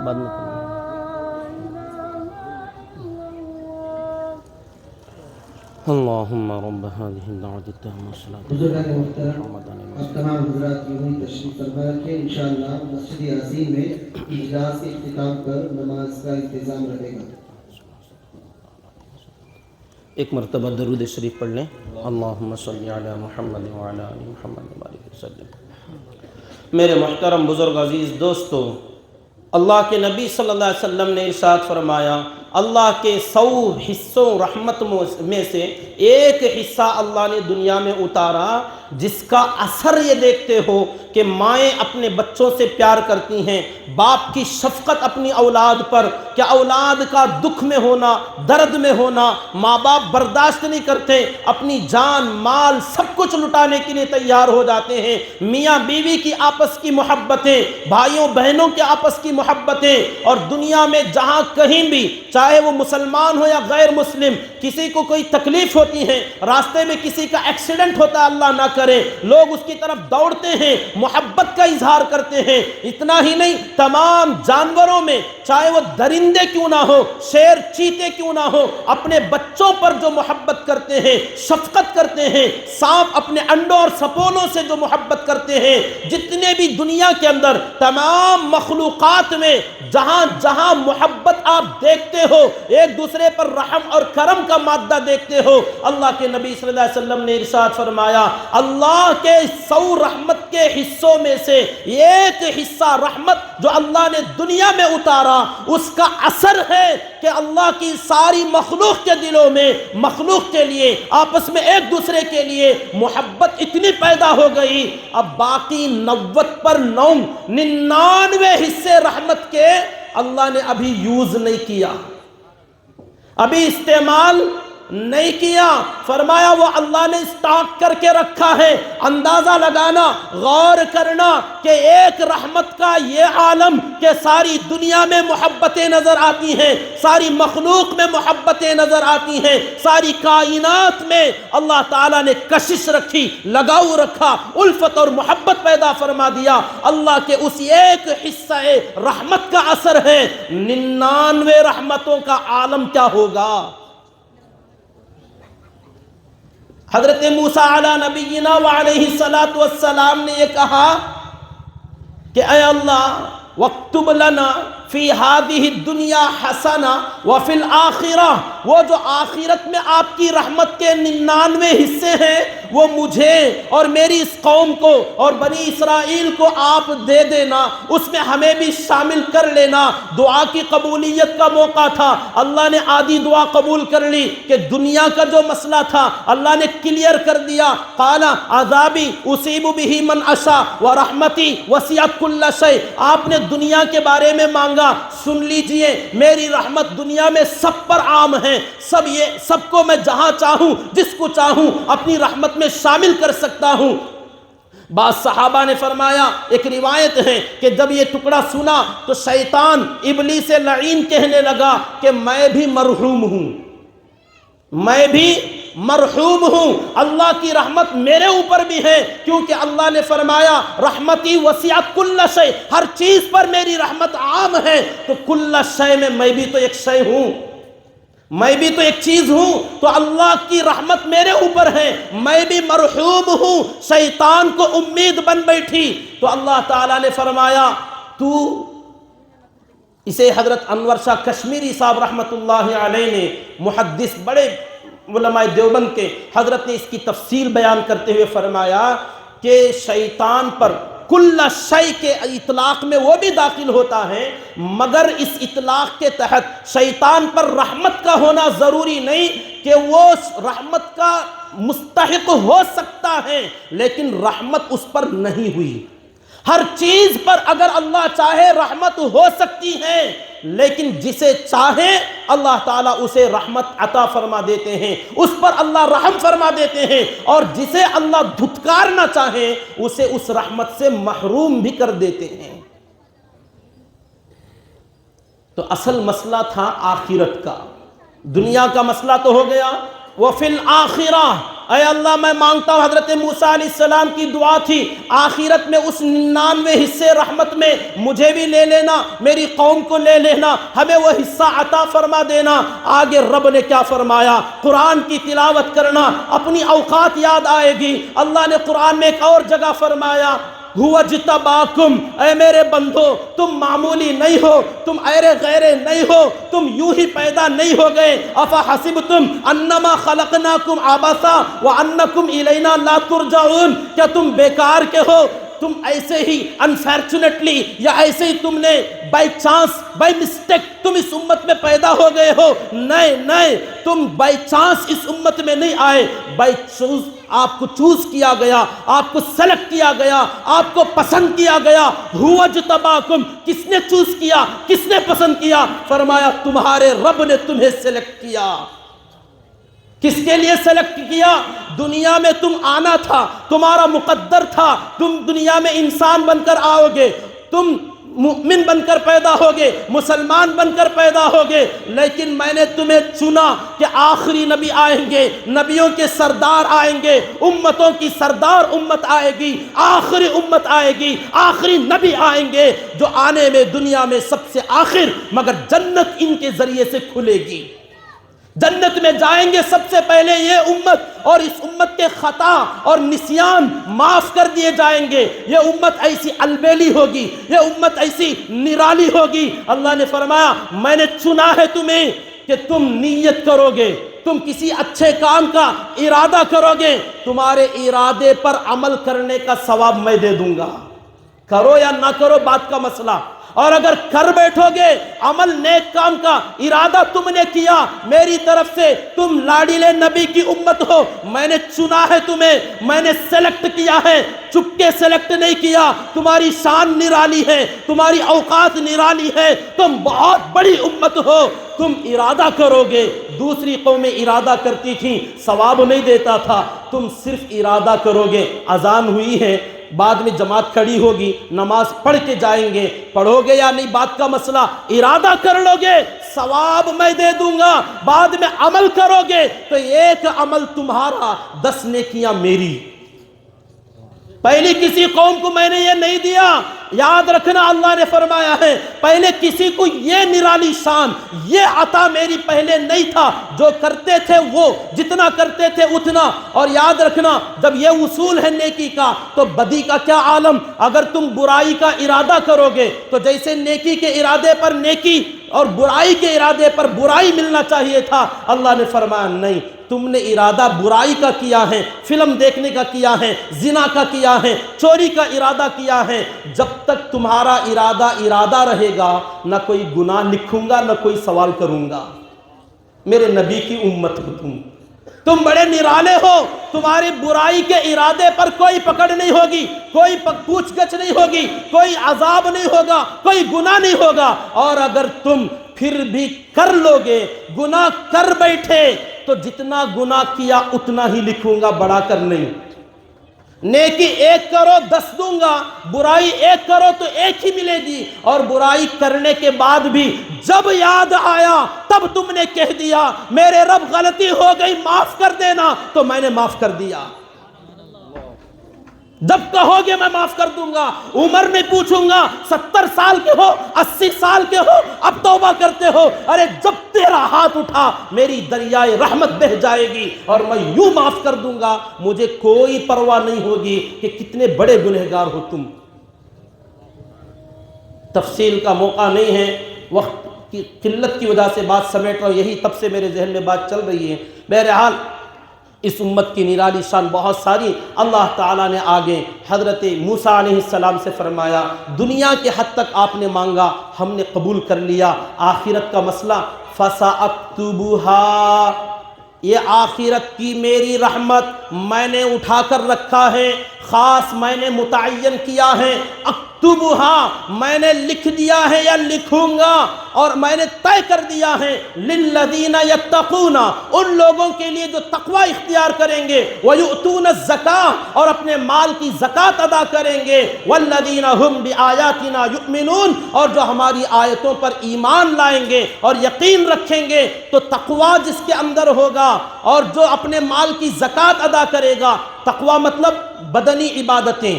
بعد میں کریں گے۔ اللہم رب هذه الدعوة التامة والصلاة بزرگان محترم، آپ تمام حضرات یوں ہی تشریف فرما رکھیں، انشاءاللہ مسجد عظیم میں اجلاس کے اختتام پر نماز کا انتظام رہے گا۔ ایک مرتبہ درود شریف پڑھ لیں۔ اللہم صلی علی محمد وعلی آل محمد وبارک وسلم۔ میرے محترم بزرگ عزیز دوستو، اللہ کے نبی صلی اللہ علیہ وسلم نے ارشاد فرمایا، اللہ کے 100 حصوں رحمت میں سے ایک حصہ اللہ نے دنیا میں اتارا جس کا اثر یہ دیکھتے ہو کہ مائیں اپنے بچوں سے پیار کرتی ہیں، باپ کی شفقت اپنی اولاد پر، کہ اولاد کا دکھ میں ہونا، درد میں ہونا ماں باپ برداشت نہیں کرتے، اپنی جان مال سب کچھ لٹانے کے لیے تیار ہو جاتے ہیں، میاں بیوی کی آپس کی محبتیں، بھائیوں بہنوں کے آپس کی محبتیں، اور دنیا میں جہاں کہیں بھی چاہے وہ مسلمان ہو یا غیر مسلم، کسی کو کوئی تکلیف ہوتی ہے، راستے میں کسی کا ایکسیڈنٹ ہوتا ہے اللہ نہ کرے، لوگ اس کی طرف دوڑتے ہیں، محبت کا اظہار کرتے ہیں۔ اتنا ہی نہیں، تمام جانوروں میں چاہے وہ درندے کیوں نہ ہو، شیر چیتے کیوں نہ ہو، اپنے بچوں پر جو محبت کرتے ہیں، شفقت کرتے ہیں، سانپ اپنے انڈوں اور سپولوں سے جو محبت کرتے ہیں، جتنے بھی دنیا کے اندر تمام مخلوقات میں جہاں جہاں محبت آپ دیکھتے ہو، ایک دوسرے پر رحم اور کرم کا مادہ دیکھتے ہو، اللہ کے نبی صلی اللہ علیہ وسلم نے ارشاد فرمایا، اللہ کے 100 رحمت کے حصوں میں سے ایک حصہ رحمت جو اللہ نے دنیا میں اتارا، اس کا اثر ہے کہ اللہ کی ساری مخلوق کے دلوں میں، مخلوق کے لیے آپس میں ایک دوسرے کے لیے محبت اتنی پیدا ہو گئی، اب باقی 90 پر 99 حصے رحمت کے اللہ نے ابھی یوز نہیں کیا، ابھی استعمال نہیں کیا۔ فرمایا وہ اللہ نے اسٹاک کر کے رکھا ہے۔ اندازہ لگانا، غور کرنا کہ ایک رحمت کا یہ عالم کہ ساری دنیا میں محبتیں نظر آتی ہیں، ساری مخلوق میں محبتیں نظر آتی ہیں، ساری کائنات میں اللہ تعالیٰ نے کشش رکھی، لگاؤ رکھا، الفت اور محبت پیدا فرما دیا۔ اللہ کے اس ایک حصہ رحمت کا اثر ہے، 99 رحمتوں کا عالم کیا ہوگا۔ حضرت موسیٰ علی نبینا وعلیہ السلام نے یہ کہا کہ اے اللہ وَاكْتُبْ لَنَا فِي هَذِهِ الدُّنْيَا حَسَنَةً وَفِي الْآخِرَةِ، وہ جو آخرت میں آپ کی رحمت کے 99 حصے ہیں وہ مجھے اور میری اس قوم کو اور بنی اسرائیل کو آپ دے دینا، اس میں ہمیں بھی شامل کر لینا۔ دعا کی قبولیت کا موقع تھا، اللہ نے آدھی دعا قبول کر لی کہ دنیا کا جو مسئلہ تھا اللہ نے کلیئر کر دیا۔ قال عذابی اصیب بہ من اشاء ورحمتی وسعت کل شیء، آپ نے دنیا کے بارے میں مانگا، سن لیجئے میری رحمت دنیا میں سب پر عام ہے، سب کو میں جہاں چاہوں جس کو چاہوں اپنی رحمت میں شامل کر سکتا ہوں۔ بعض صحابہ نے فرمایا، ایک روایت ہے کہ جب یہ ٹکڑا سنا تو شیطان ابلیس لعین کہنے لگا کہ میں بھی مرحوم ہوں، میں بھی مرحوم ہوں، اللہ کی رحمت میرے اوپر بھی ہے، کیونکہ اللہ نے فرمایا رحمتی وسعت کل شیء، ہر چیز پر میری رحمت عام ہے، تو کل شیء میں بھی تو ایک شے ہوں، میں بھی تو ایک چیز ہوں، تو اللہ کی رحمت میرے اوپر ہے، میں بھی مرحوم ہوں۔ شیطان کو امید بن بیٹھی تو اللہ تعالیٰ نے فرمایا تو اسے حضرت انور شاہ کشمیری صاحب رحمت اللہ علیہ نے، محدث بڑے علماء دیوبند کے، حضرت نے اس کی تفصیل بیان کرتے ہوئے فرمایا کہ شیطان پر کل شیء کے اطلاق میں وہ بھی داخل ہوتا ہے، مگر اس اطلاق کے تحت شیطان پر رحمت کا ہونا ضروری نہیں کہ وہ رحمت کا مستحق ہو سکتا ہے، لیکن رحمت اس پر نہیں ہوئی۔ ہر چیز پر اگر اللہ چاہے رحمت ہو سکتی ہے، لیکن جسے چاہے اللہ تعالیٰ اسے رحمت عطا فرما دیتے ہیں، اس پر اللہ رحم فرما دیتے ہیں، اور جسے اللہ دھتکارنا چاہے اسے اس رحمت سے محروم بھی کر دیتے ہیں۔ تو اصل مسئلہ تھا آخرت کا، دنیا کا مسئلہ تو ہو گیا، وَفِي الْآخِرَةِ، اے اللہ میں مانگتا ہوں، حضرت موسیٰ علیہ السلام کی دعا تھی آخرت میں اس 99 حصے رحمت میں مجھے بھی لے لینا، میری قوم کو لے لینا، ہمیں وہ حصہ عطا فرما دینا۔ آگے رب نے کیا فرمایا؟ قرآن کی تلاوت کرنا، اپنی اوقات یاد آئے گی۔ اللہ نے قرآن میں ایک اور جگہ فرمایا هو اجتباکم، اے میرے بندو تم معمولی نہیں ہو، تم ایرے غیرے نہیں ہو، تم یوں ہی پیدا نہیں ہو گئے۔ افحسبتم انما خلقناکم عبثا وانکم الینا لا ترجعون، کیا تم بیکار کے ہو؟ تم ایسے ہی انفارچونیٹلی یا ایسے ہی تم نے بائی چانس بائی مسٹیک تم اس امت میں پیدا ہو گئے ہو؟ نہیں، تم بائی چانس اس امت میں نہیں آئے، بائی چوز آپ کو چوز کیا گیا، آپ کو سلیکٹ کیا گیا، آپ کو پسند کیا گیا۔ ہوا اجتباکم، کس نے چوز کیا، کس نے پسند کیا؟ فرمایا تمہارے رب نے تمہیں سلیکٹ کیا۔ کس کے لیے سلیکٹ کیا؟ دنیا میں تم آنا تھا، تمہارا مقدر تھا، تم دنیا میں انسان بن کر آؤ گے، تم مومن بن کر پیدا ہوگے، مسلمان بن کر پیدا ہوگے، لیکن میں نے تمہیں چنا کہ آخری نبی آئیں گے، نبیوں کے سردار آئیں گے، امتوں کی سردار امت آئے گی، آخری امت آئے گی، آخری نبی آئیں گے جو آنے میں دنیا میں سب سے آخر، مگر جنت ان کے ذریعے سے کھلے گی۔ جنت میں جائیں گے سب سے پہلے یہ امت، اور اس امت کے خطا اور نسیان معاف کر دیے جائیں گے۔ یہ امت ایسی البیلی ہوگی، یہ امت ایسی نرالی ہوگی۔ اللہ نے فرمایا میں نے چنا ہے تمہیں کہ تم نیت کرو گے، تم کسی اچھے کام کا ارادہ کرو گے، تمہارے ارادے پر عمل کرنے کا ثواب میں دے دوں گا۔ کرو یا نہ کرو بات کا مسئلہ، اور اگر کر بیٹھو گے عمل نیک کام کا ارادہ تم نے کیا میری طرف سے، تم لاڈیلے نبی کی امت ہو، میں نے چنا ہے تمہیں، میں نے سلیکٹ کیا ہے، چپکے سلیکٹ نہیں کیا۔ تمہاری شان نرالی ہے، تمہاری اوقات نرالی ہے، تم بہت بڑی امت ہو، تم ارادہ کرو گے۔ دوسری قومیں ارادہ کرتی تھیں، ثواب نہیں دیتا تھا، تم صرف ارادہ کرو گے۔ اذان ہوئی ہے، بعد میں جماعت کھڑی ہوگی، نماز پڑھ کے جائیں گے، پڑھو گے یا نہیں بات کا مسئلہ، ارادہ کر لو گے ثواب میں دے دوں گا، بعد میں عمل کرو گے تو ایک عمل تمہارا، 10 نیکیاں میری۔ پہلی کسی قوم کو میں نے یہ نہیں دیا، یاد رکھنا اللہ نے فرمایا ہے پہلے کسی کو یہ نرالی شان، یہ عطا میری پہلے نہیں تھا، جو کرتے تھے وہ جتنا کرتے تھے اتنا۔ اور یاد رکھنا جب یہ اصول ہے نیکی کا تو بدی کا کیا عالم۔ اگر تم برائی کا ارادہ کرو گے تو جیسے نیکی کے ارادے پر نیکی اور برائی کے ارادے پر برائی ملنا چاہیے تھا، اللہ نے فرمایا نہیں، تم نے ارادہ برائی کا کیا ہے، فلم دیکھنے کا کیا ہے، زنا کا کیا ہے، چوری کا ارادہ کیا ہے، جب تک تمہارا ارادہ رہے گا نہ کوئی گناہ لکھوں گا نہ کوئی سوال کروں گا۔ میرے نبی کی امت ہو تم بڑے نرالے ہو، تمہاری برائی کے ارادے پر کوئی پکڑ نہیں ہوگی، کوئی پوچھ گچھ نہیں ہوگی، کوئی عذاب نہیں ہوگا، کوئی گناہ نہیں ہوگا۔ اور اگر تم پھر بھی کر لو گے، گناہ کر بیٹھے تو جتنا گناہ کیا اتنا ہی لکھوں گا، بڑھا کر نہیں۔ نیکی 1 کرو 10 دوں گا، برائی 1 کرو تو 1 ہی ملے گی۔ اور برائی کرنے کے بعد بھی جب یاد آیا تب تم نے کہہ دیا میرے رب غلطی ہو گئی معاف کر دینا، تو میں نے معاف کر دیا۔ جب کہو گے میں معاف کر دوں گا، عمر میں پوچھوں گا 70 سال کے ہو 80 سال کے ہو اب توبہ کرتے ہو، ارے جب تیرا ہاتھ اٹھا میری دریائے رحمت بہہ جائے گی اور میں یوں معاف کر دوں گا، مجھے کوئی پرواہ نہیں ہوگی کہ کتنے بڑے گنہگار ہو تم۔ تفصیل کا موقع نہیں ہے، وقت کی قلت کی وجہ سے بات سمیٹ رہا ہوں، یہی تب سے میرے ذہن میں بات چل رہی ہے۔ بہرحال اس امت کی نرالی شان بہت ساری اللہ تعالیٰ نے آگے حضرت موسیٰ علیہ السلام سے فرمایا دنیا کے حد تک آپ نے مانگا، ہم نے قبول کر لیا، آخرت کا مسئلہ فَسَأَكْتُبُهَا، یہ آخرت کی میری رحمت میں نے اٹھا کر رکھا ہے، خاص میں نے متعین کیا ہے، اکتبھا، میں نے لکھ دیا ہے یا لکھوں گا، اور میں نے طے کر دیا ہے للذین یتقون، ان لوگوں کے لیے جو تقوی اختیار کریں گے، ویؤتون الزکاۃ، اور اپنے مال کی زکوٰۃ ادا کریں گے، والذین هم بآیاتنا یؤمنون، اور جو ہماری آیتوں پر ایمان لائیں گے اور یقین رکھیں گے۔ تو تقوی جس کے اندر ہوگا اور جو اپنے مال کی زکوٰۃ ادا کرے گا، تقوی مطلب بدنی عبادتیں،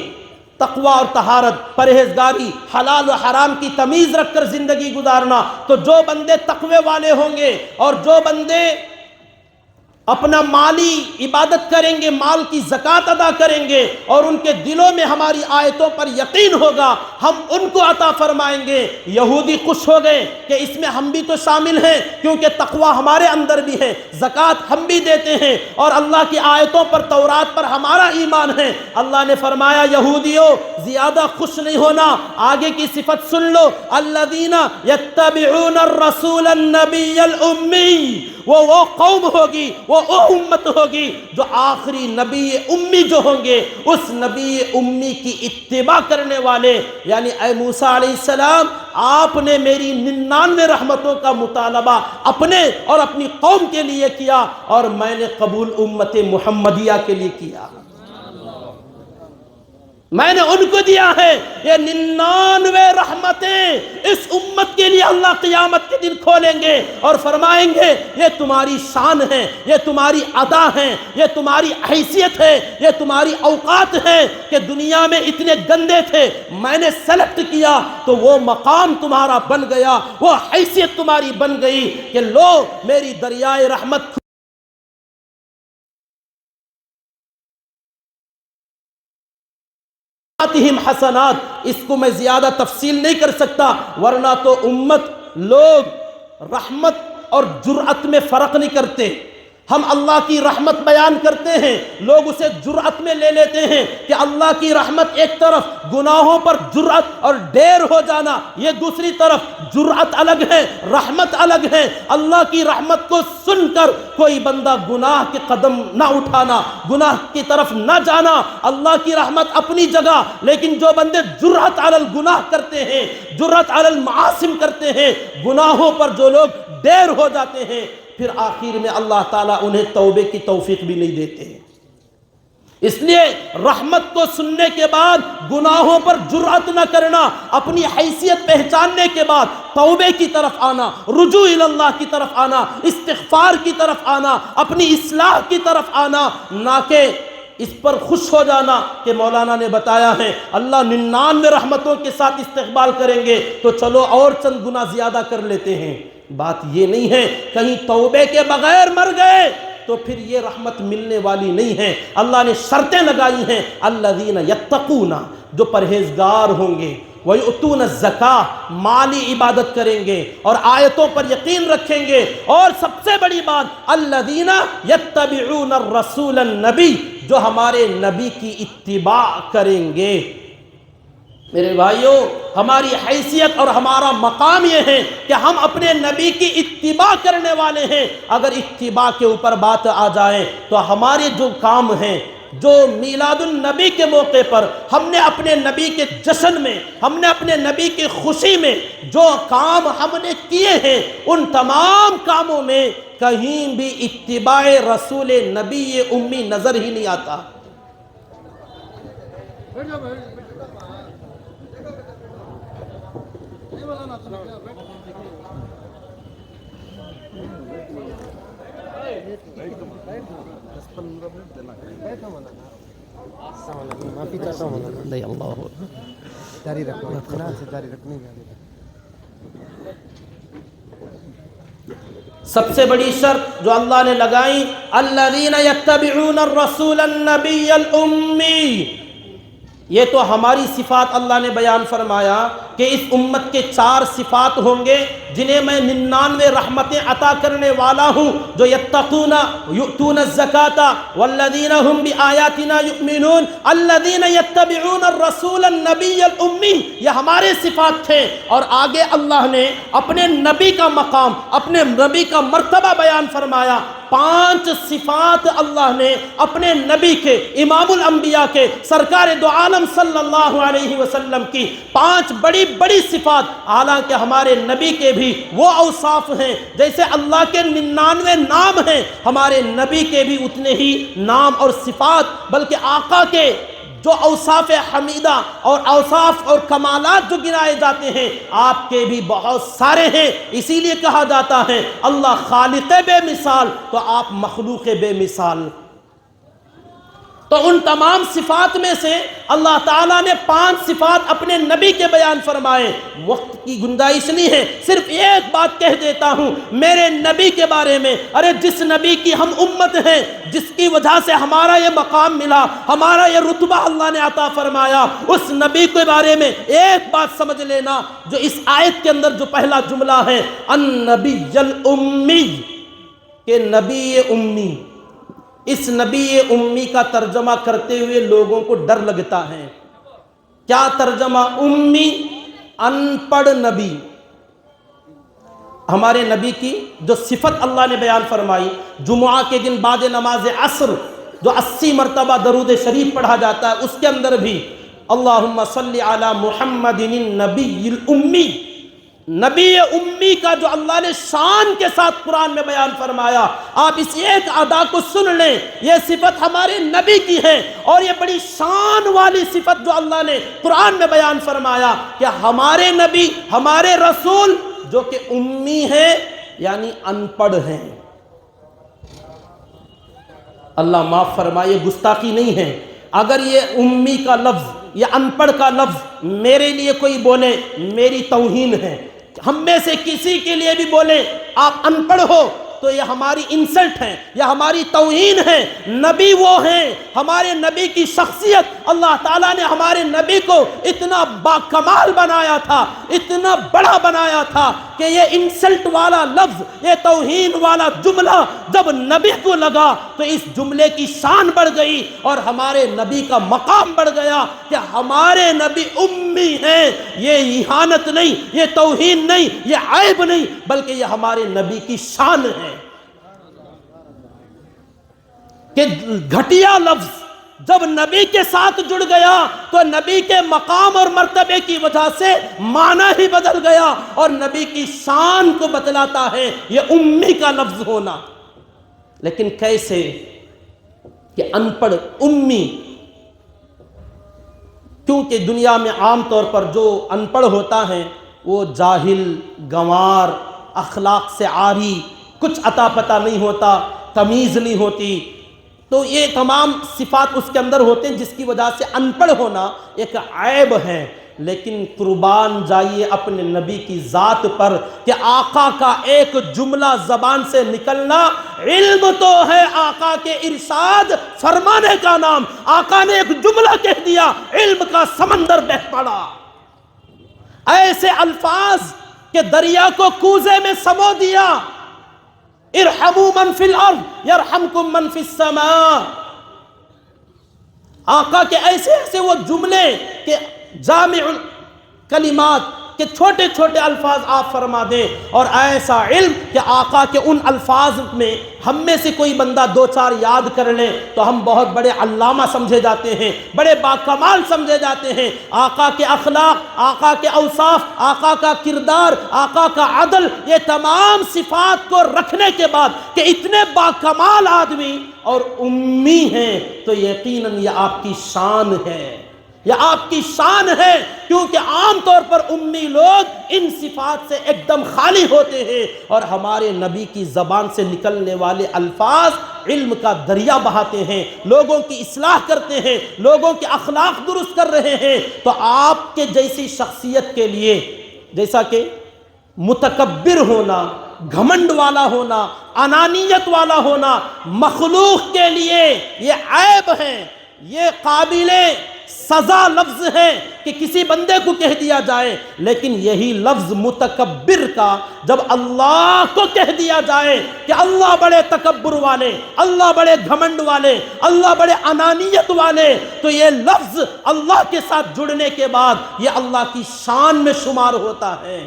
تقوی اور طہارت، پرہیزگاری، حلال و حرام کی تمیز رکھ کر زندگی گزارنا۔ تو جو بندے تقوی والے ہوں گے اور جو بندے اپنا مالی عبادت کریں گے، مال کی زکوٰۃ ادا کریں گے، اور ان کے دلوں میں ہماری آیتوں پر یقین ہوگا، ہم ان کو عطا فرمائیں گے۔ یہودی خوش ہو گئے کہ اس میں ہم بھی تو شامل ہیں، کیونکہ تقوی ہمارے اندر بھی ہے، زکوٰۃ ہم بھی دیتے ہیں، اور اللہ کی آیتوں پر، تورات پر ہمارا ایمان ہے۔ اللہ نے فرمایا یہودیوں زیادہ خوش نہیں ہونا، آگے کی صفت سن لو، الذین یتبعون الرسول النبی الامی، وہ قوم ہوگی، وہ امت ہوگی جو آخری نبی امی جو ہوں گے، اس نبی امی کی اتباع کرنے والے۔ یعنی اے موسیٰ علیہ السلام، آپ نے میری 99 رحمتوں کا مطالبہ اپنے اور اپنی قوم کے لیے کیا، اور میں نے قبول امت محمدیہ کے لیے کیا، میں نے ان کو دیا ہے۔ یہ 99 رحمتیں اس امت کے لیے اللہ قیامت کے دن کھولیں گے اور فرمائیں گے یہ تمہاری شان ہے، یہ تمہاری ادا ہے، یہ تمہاری حیثیت ہے، یہ تمہاری اوقات ہے کہ دنیا میں اتنے گندے تھے، میں نے سلیکٹ کیا تو وہ مقام تمہارا بن گیا، وہ حیثیت تمہاری بن گئی کہ لو میری دریائے رحمت حسنات۔ اس کو میں زیادہ تفصیل نہیں کر سکتا، ورنہ تو امت لوگ رحمت اور جرأت میں فرق نہیں کرتے۔ ہم اللہ کی رحمت بیان کرتے ہیں، لوگ اسے جرأت میں لے لیتے ہیں کہ اللہ کی رحمت ایک طرف، گناہوں پر جرأت اور ڈیر ہو جانا یہ دوسری طرف۔ جرأت الگ ہے، رحمت الگ ہے۔ اللہ کی رحمت کو سن کر کوئی بندہ گناہ کے قدم نہ اٹھانا، گناہ کی طرف نہ جانا، اللہ کی رحمت اپنی جگہ۔ لیکن جو بندے جرأت علی الگناہ کرتے ہیں، جرأت علی المعاصم کرتے ہیں، گناہوں پر جو لوگ دیر ہو جاتے ہیں، پھر آخر میں اللہ تعالیٰ انہیں توبے کی توفیق بھی نہیں دیتے ہیں۔ اس لیے رحمت کو سننے کے بعد گناہوں پر جرأت نہ کرنا، اپنی حیثیت پہچاننے کے بعد توبے کی طرف آنا، رجوع اللہ کی طرف آنا، استغفار کی طرف آنا، اپنی اصلاح کی طرف آنا، نہ کہ اس پر خوش ہو جانا کہ مولانا نے بتایا ہے اللہ 99 رحمتوں کے ساتھ استقبال کریں گے تو چلو اور چند گنا زیادہ کر لیتے ہیں۔ بات یہ نہیں ہے، کہیں توبے کے بغیر مر گئے تو پھر یہ رحمت ملنے والی نہیں ہے۔ اللہ نے شرطیں لگائی ہیں، الذین یتقون، جو پرہیزگار ہوں گے، وَيُؤْتُونَ الزَّكَاةَ، مالی عبادت کریں گے اور آیتوں پر یقین رکھیں گے، اور سب سے بڑی بات الذین یتبعون الرسول النبی، جو ہمارے نبی کی اتباع کریں گے۔ میرے بھائیوں، ہماری حیثیت اور ہمارا مقام یہ ہے کہ ہم اپنے نبی کی اتباع کرنے والے ہیں۔ اگر اتباع کے اوپر بات آ جائے تو ہمارے جو کام ہیں، جو میلاد النبی کے موقع پر ہم نے اپنے نبی کے جشن میں، ہم نے اپنے نبی کی خوشی میں جو کام ہم نے کیے ہیں، ان تمام کاموں میں کہیں بھی اتباع رسول نبی امی نظر ہی نہیں آتا۔ سب سے بڑی شرط جو اللہ نے لگائی، الذین یتبعون الرسول النبی الامی، یہ تو ہماری صفات اللہ نے بیان فرمایا کہ اس امت کے 4 صفات ہوں گے جنہیں میں 99 رحمتیں عطا کرنے والا ہوں، جو یتقون یؤتون الزکاۃ والذین هم بآیاتنا یؤمنون الذین یتبعون الرسول النبی الامی، یہ ہمارے صفات تھے۔ اور آگے اللہ نے اپنے نبی کا مقام، اپنے نبی کا مرتبہ بیان فرمایا، 5 صفات اللہ نے اپنے نبی کے، امام الانبیاء کے، سرکار دو عالم صلی اللہ علیہ وسلم کی 5 بڑی بڑی صفات، حالانکہ ہمارے نبی کے بھی وہ اوصاف ہیں جیسے اللہ کے 99 نام ہیں، ہمارے نبی کے بھی اتنے ہی نام اور صفات، بلکہ آقا کے جو اوصاف حمیدہ اور اوصاف اور کمالات جو گنائے جاتے ہیں آپ کے بھی بہت سارے ہیں۔ اسی لیے کہا جاتا ہے اللہ خالق بے مثال تو آپ مخلوق بے مثال۔ تو ان تمام صفات میں سے اللہ تعالیٰ نے 5 صفات اپنے نبی کے بیان فرمائے۔ وقت کی گنجائش نہیں ہے، صرف ایک بات کہہ دیتا ہوں میرے نبی کے بارے میں، ارے جس نبی کی ہم امت ہیں، جس کی وجہ سے ہمارا یہ مقام ملا، ہمارا یہ رتبہ اللہ نے عطا فرمایا، اس نبی کے بارے میں ایک بات سمجھ لینا جو اس آیت کے اندر جو پہلا جملہ ہے النبی الامی، کہ نبی امی۔ اس نبی امی کا ترجمہ کرتے ہوئے لوگوں کو ڈر لگتا ہے۔ کیا ترجمہ؟ امی، ان پڑھ نبی۔ ہمارے نبی کی جو صفت اللہ نے بیان فرمائی، جمعہ کے دن بعد نماز عصر جو 80 مرتبہ درود شریف پڑھا جاتا ہے، اس کے اندر بھی اللہم صلی علی محمد النبی الامی، نبی امی کا جو اللہ نے شان کے ساتھ قرآن میں بیان فرمایا، آپ اس ایک ادا کو سن لیں، یہ صفت ہمارے نبی کی ہے، اور یہ بڑی شان والی صفت جو اللہ نے قرآن میں بیان فرمایا کہ ہمارے نبی، ہمارے رسول جو کہ امی ہیں یعنی ان پڑھ ہیں۔ اللہ معاف فرمائے، گستاخی نہیں ہے، اگر یہ امی کا لفظ یا ان پڑھ کا لفظ میرے لیے کوئی بولے میری توہین ہے، ہم میں سے کسی کے لیے بھی بولے آپ ان پڑھ ہو تو یہ ہماری انسلٹ ہے یا ہماری توہین ہے۔ نبی وہ ہیں، ہمارے نبی کی شخصیت، اللہ تعالیٰ نے ہمارے نبی کو اتنا باکمال بنایا تھا، اتنا بڑا بنایا تھا کہ یہ انسلٹ والا لفظ، یہ توہین والا جملہ جب نبی کو لگا تو اس جملے کی شان بڑھ گئی اور ہمارے نبی کا مقام بڑھ گیا کہ ہمارے نبی امی ہیں۔ یہ اہانت نہیں، یہ توہین نہیں، یہ عیب نہیں، بلکہ یہ ہمارے نبی کی شان ہے کہ گھٹیا لفظ جب نبی کے ساتھ جڑ گیا تو نبی کے مقام اور مرتبے کی وجہ سے معنی ہی بدل گیا اور نبی کی شان کو بتلاتا ہے یہ امی کا لفظ ہونا۔ لیکن کیسے کہ ان پڑھ امی، کیونکہ دنیا میں عام طور پر جو ان پڑھ ہوتا ہے وہ جاہل، گنوار، اخلاق سے عاری، کچھ عطا پتہ نہیں ہوتا، تمیز نہیں ہوتی، تو یہ تمام صفات اس کے اندر ہوتے ہیں جس کی وجہ سے ان پڑھ ہونا ایک عیب ہے۔ لیکن قربان جائیے اپنے نبی کی ذات پر کہ آقا کا ایک جملہ زبان سے نکلنا علم تو ہے، آقا کے ارشاد فرمانے کا نام، آقا نے ایک جملہ کہہ دیا، علم کا سمندر بہہ پڑا۔ ایسے الفاظ کہ دریا کو کوزے میں سمو دیا، ارحموا من فی الارض یرحمکم من فی السماء۔ آقا کے ایسے ایسے وہ جملے کہ جامع کلمات کہ چھوٹے چھوٹے الفاظ آپ فرما دیں، اور ایسا علم کہ آقا کے ان الفاظ میں ہم میں سے کوئی بندہ 2-4 یاد کر لیں تو ہم بہت بڑے علامہ سمجھے جاتے ہیں، بڑے باکمال سمجھے جاتے ہیں۔ آقا کے اخلاق، آقا کے اوصاف، آقا کا کردار، آقا کا عدل، یہ تمام صفات کو رکھنے کے بعد کہ اتنے باکمال آدمی اور امی ہیں تو یقیناً یہ آپ کی شان ہے، یہ آپ کی شان ہے، کیونکہ عام طور پر امی لوگ ان صفات سے ایک دم خالی ہوتے ہیں، اور ہمارے نبی کی زبان سے نکلنے والے الفاظ علم کا دریا بہاتے ہیں، لوگوں کی اصلاح کرتے ہیں، لوگوں کے اخلاق درست کر رہے ہیں۔ تو آپ کے جیسی شخصیت کے لیے، جیسا کہ متکبر ہونا، گھمنڈ والا ہونا، انانیت والا ہونا، مخلوق کے لیے یہ عیب ہے، یہ قابل سزا لفظ ہے کہ کسی بندے کو کہہ دیا جائے، لیکن یہی لفظ متکبر کا جب اللہ کو کہہ دیا جائے کہ اللہ بڑے تکبر والے، اللہ بڑے گھمنڈ والے، اللہ بڑے انانیت والے، تو یہ لفظ اللہ کے ساتھ جڑنے کے بعد یہ اللہ کی شان میں شمار ہوتا ہے۔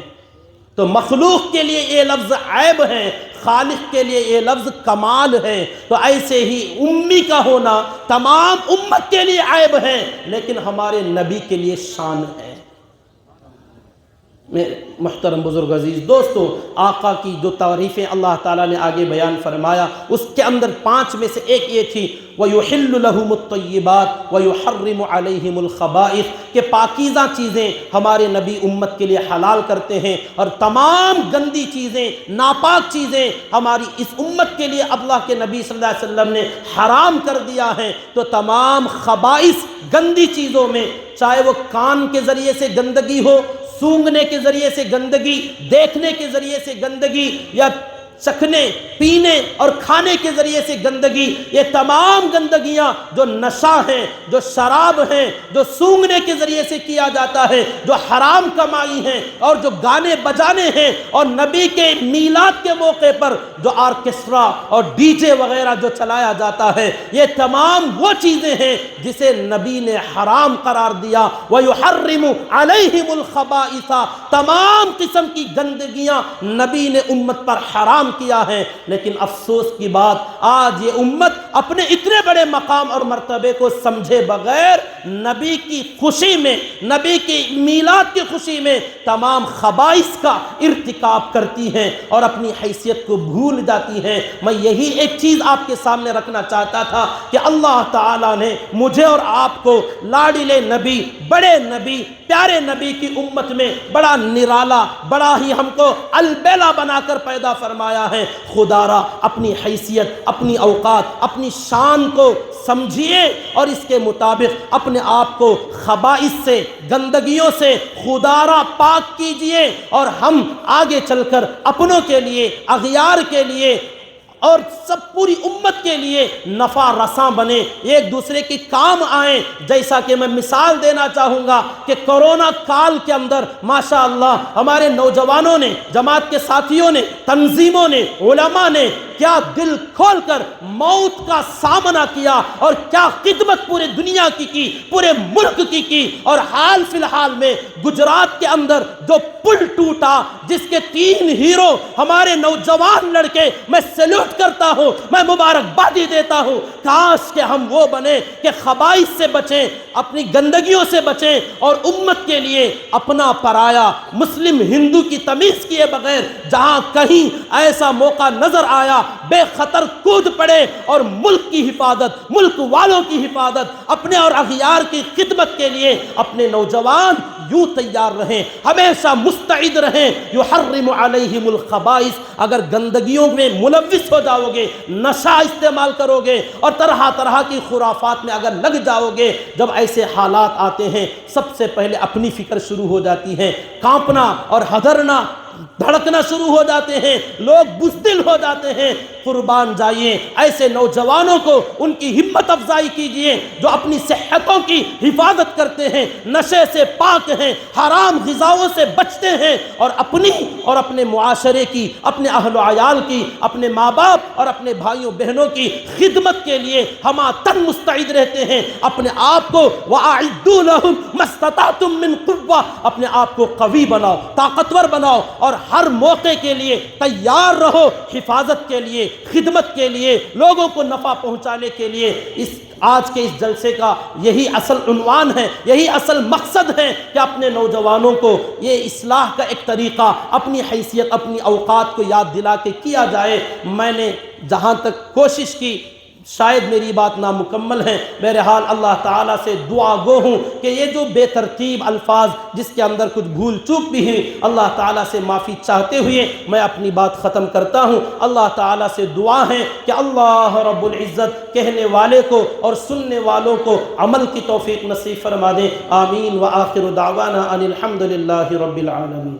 تو مخلوق کے لیے یہ لفظ عیب ہے، خالق کے لیے یہ لفظ کمال ہے، تو ایسے ہی امی کا ہونا تمام امت کے لیے عیب ہے، لیکن ہمارے نبی کے لیے شان ہے۔ محترم بزرگ عزیز دوستو، آقا کی جو تعریفیں اللہ تعالیٰ نے آگے بیان فرمایا، اس کے اندر 5 میں سے ایک یہ تھی وَيُحِلُّ لَهُمُ الطَّيِّبَاتِ وَيُحَرِّمُ عَلَيْهِمُ الْخَبَائِثِ، کہ پاکیزہ چیزیں ہمارے نبی امت کے لیے حلال کرتے ہیں، اور تمام گندی چیزیں، ناپاک چیزیں ہماری اس امت کے لیے اللہ کے نبی صلی اللہ علیہ وسلم نے حرام کر دیا ہے۔ تو تمام خبائث گندی چیزوں میں، چاہے وہ کان کے ذریعے سے گندگی ہو، سونگھنے کے ذریعے سے گندگی، دیکھنے کے ذریعے سے گندگی، یا چکھنے، پینے اور کھانے کے ذریعے سے گندگی، یہ تمام گندگیاں جو نشہ ہیں، جو شراب ہیں، جو سونگھنے کے ذریعے سے کیا جاتا ہے، جو حرام کمائی ہیں، اور جو گانے بجانے ہیں، اور نبی کے میلاد کے موقع پر جو آرکسٹرا اور ڈی جے وغیرہ جو چلایا جاتا ہے، یہ تمام وہ چیزیں ہیں جسے نبی نے حرام قرار دیا۔ وَيُحَرِّمُ عَلَيْهِمُ الْخَبَائِثَ، تمام قسم کی گندگیاں نبی نے امت پر حرام کیا ہے۔ لیکن افسوس کی بات، آج یہ امت اپنے اتنے بڑے مقام اور مرتبے کو سمجھے بغیر نبی کی خوشی میں، نبی کی میلاد کی خوشی میں تمام خبائث کا ارتکاب کرتی ہیں اور اپنی حیثیت کو بھول جاتی ہیں۔ میں یہی ایک چیز آپ کے سامنے رکھنا چاہتا تھا کہ اللہ تعالیٰ نے مجھے اور آپ کو لاڈلے نبی، بڑے نبی، پیارے نبی کی امت میں بڑا نرالا، بڑا ہی ہم کو البیلا بنا کر پیدا فرمایا ہے۔ خدا را اپنی حیثیت، اپنی اوقات، اپنی شان کو سمجھیے، اور اس کے مطابق اپنے آپ کو خبائث سے، گندگیوں سے خدا را پاک کیجئے، اور ہم آگے چل کر اپنوں کے لیے، اغیار کے لیے اور سب پوری امت کے لیے نفع رساں بنے، ایک دوسرے کی کام آئیں۔ جیسا کہ میں مثال دینا چاہوں گا کہ کرونا کال کے اندر ماشاءاللہ ہمارے نوجوانوں نے، جماعت کے ساتھیوں نے، تنظیموں نے، علماء نے کیا دل کھول کر موت کا سامنا کیا، اور کیا خدمت پورے دنیا کی، پورے ملک کی۔ اور حال فی الحال میں گجرات کے اندر جو پل ٹوٹا، جس کے 3 ہیرو ہمارے نوجوان لڑکے، میں سیلوٹ کرتا ہوں، میں مبارکبادی دیتا ہوں۔ کاش کہ ہم وہ بنے کہ خبائث سے بچیں، اپنی گندگیوں سے بچیں، اور امت کے لیے اپنا پرایا، مسلم ہندو کی تمیز کیے بغیر جہاں کہیں ایسا موقع نظر آیا، بے خطر کود پڑے، اور ملک کی حفاظت، ملک والوں کی حفاظت، اپنے اور اغیار کی خدمت کے لیے اپنے نوجوان یوں تیار رہیں، ہمیشہ مستعد رہیں۔ یحرم علیہم الخبائث، اگر گندگیوں میں ملوث ہو جاؤ گے، نشہ استعمال کرو گے، اور طرح طرح کی خرافات میں اگر لگ جاؤ گے، جب ایسے حالات آتے ہیں سب سے پہلے اپنی فکر شروع ہو جاتی ہے، کانپنا اور ہدرنا، دھڑکنا شروع ہو جاتے ہیں، لوگ بزدل ہو جاتے ہیں۔ قربان جائیے ایسے نوجوانوں کو، ان کی ہمت افزائی کیجئے جو اپنی صحتوں کی حفاظت کرتے ہیں، نشے سے پاک ہیں، حرام غذاؤں سے بچتے ہیں، اور اپنی اور اپنے معاشرے کی، اپنے اہل و عیال کی، اپنے ماں باپ اور اپنے بھائیوں بہنوں کی خدمت کے لیے ہمہ تن مستعد رہتے ہیں۔ اپنے آپ کو وَأَعِدُّوا لَهُمْ مَا اسْتَطَعْتُم مِّن قُوَّةٍ، اپنے آپ کو قوی بناؤ، طاقتور بناؤ، اور ہر موقع کے لیے تیار رہو، حفاظت کے لیے، خدمت کے لیے، لوگوں کو نفع پہنچانے کے لیے۔ آج کے اس جلسے کا یہی اصل عنوان ہے، یہی اصل مقصد ہے کہ اپنے نوجوانوں کو یہ اصلاح کا ایک طریقہ، اپنی حیثیت، اپنی اوقات کو یاد دلا کے کیا جائے۔ میں نے جہاں تک کوشش کی، شاید میری بات نامکمل ہے، بہرحال اللہ تعالیٰ سے دعا گو ہوں کہ یہ جو بے ترتیب الفاظ، جس کے اندر کچھ بھول چوک بھی ہیں، اللہ تعالیٰ سے معافی چاہتے ہوئے میں اپنی بات ختم کرتا ہوں۔ اللہ تعالیٰ سے دعا ہے کہ اللہ رب العزت کہنے والے کو اور سننے والوں کو عمل کی توفیق نصیب فرما دے۔ آمین۔ وآخر دعوانا ان الحمد للہ رب العالمین۔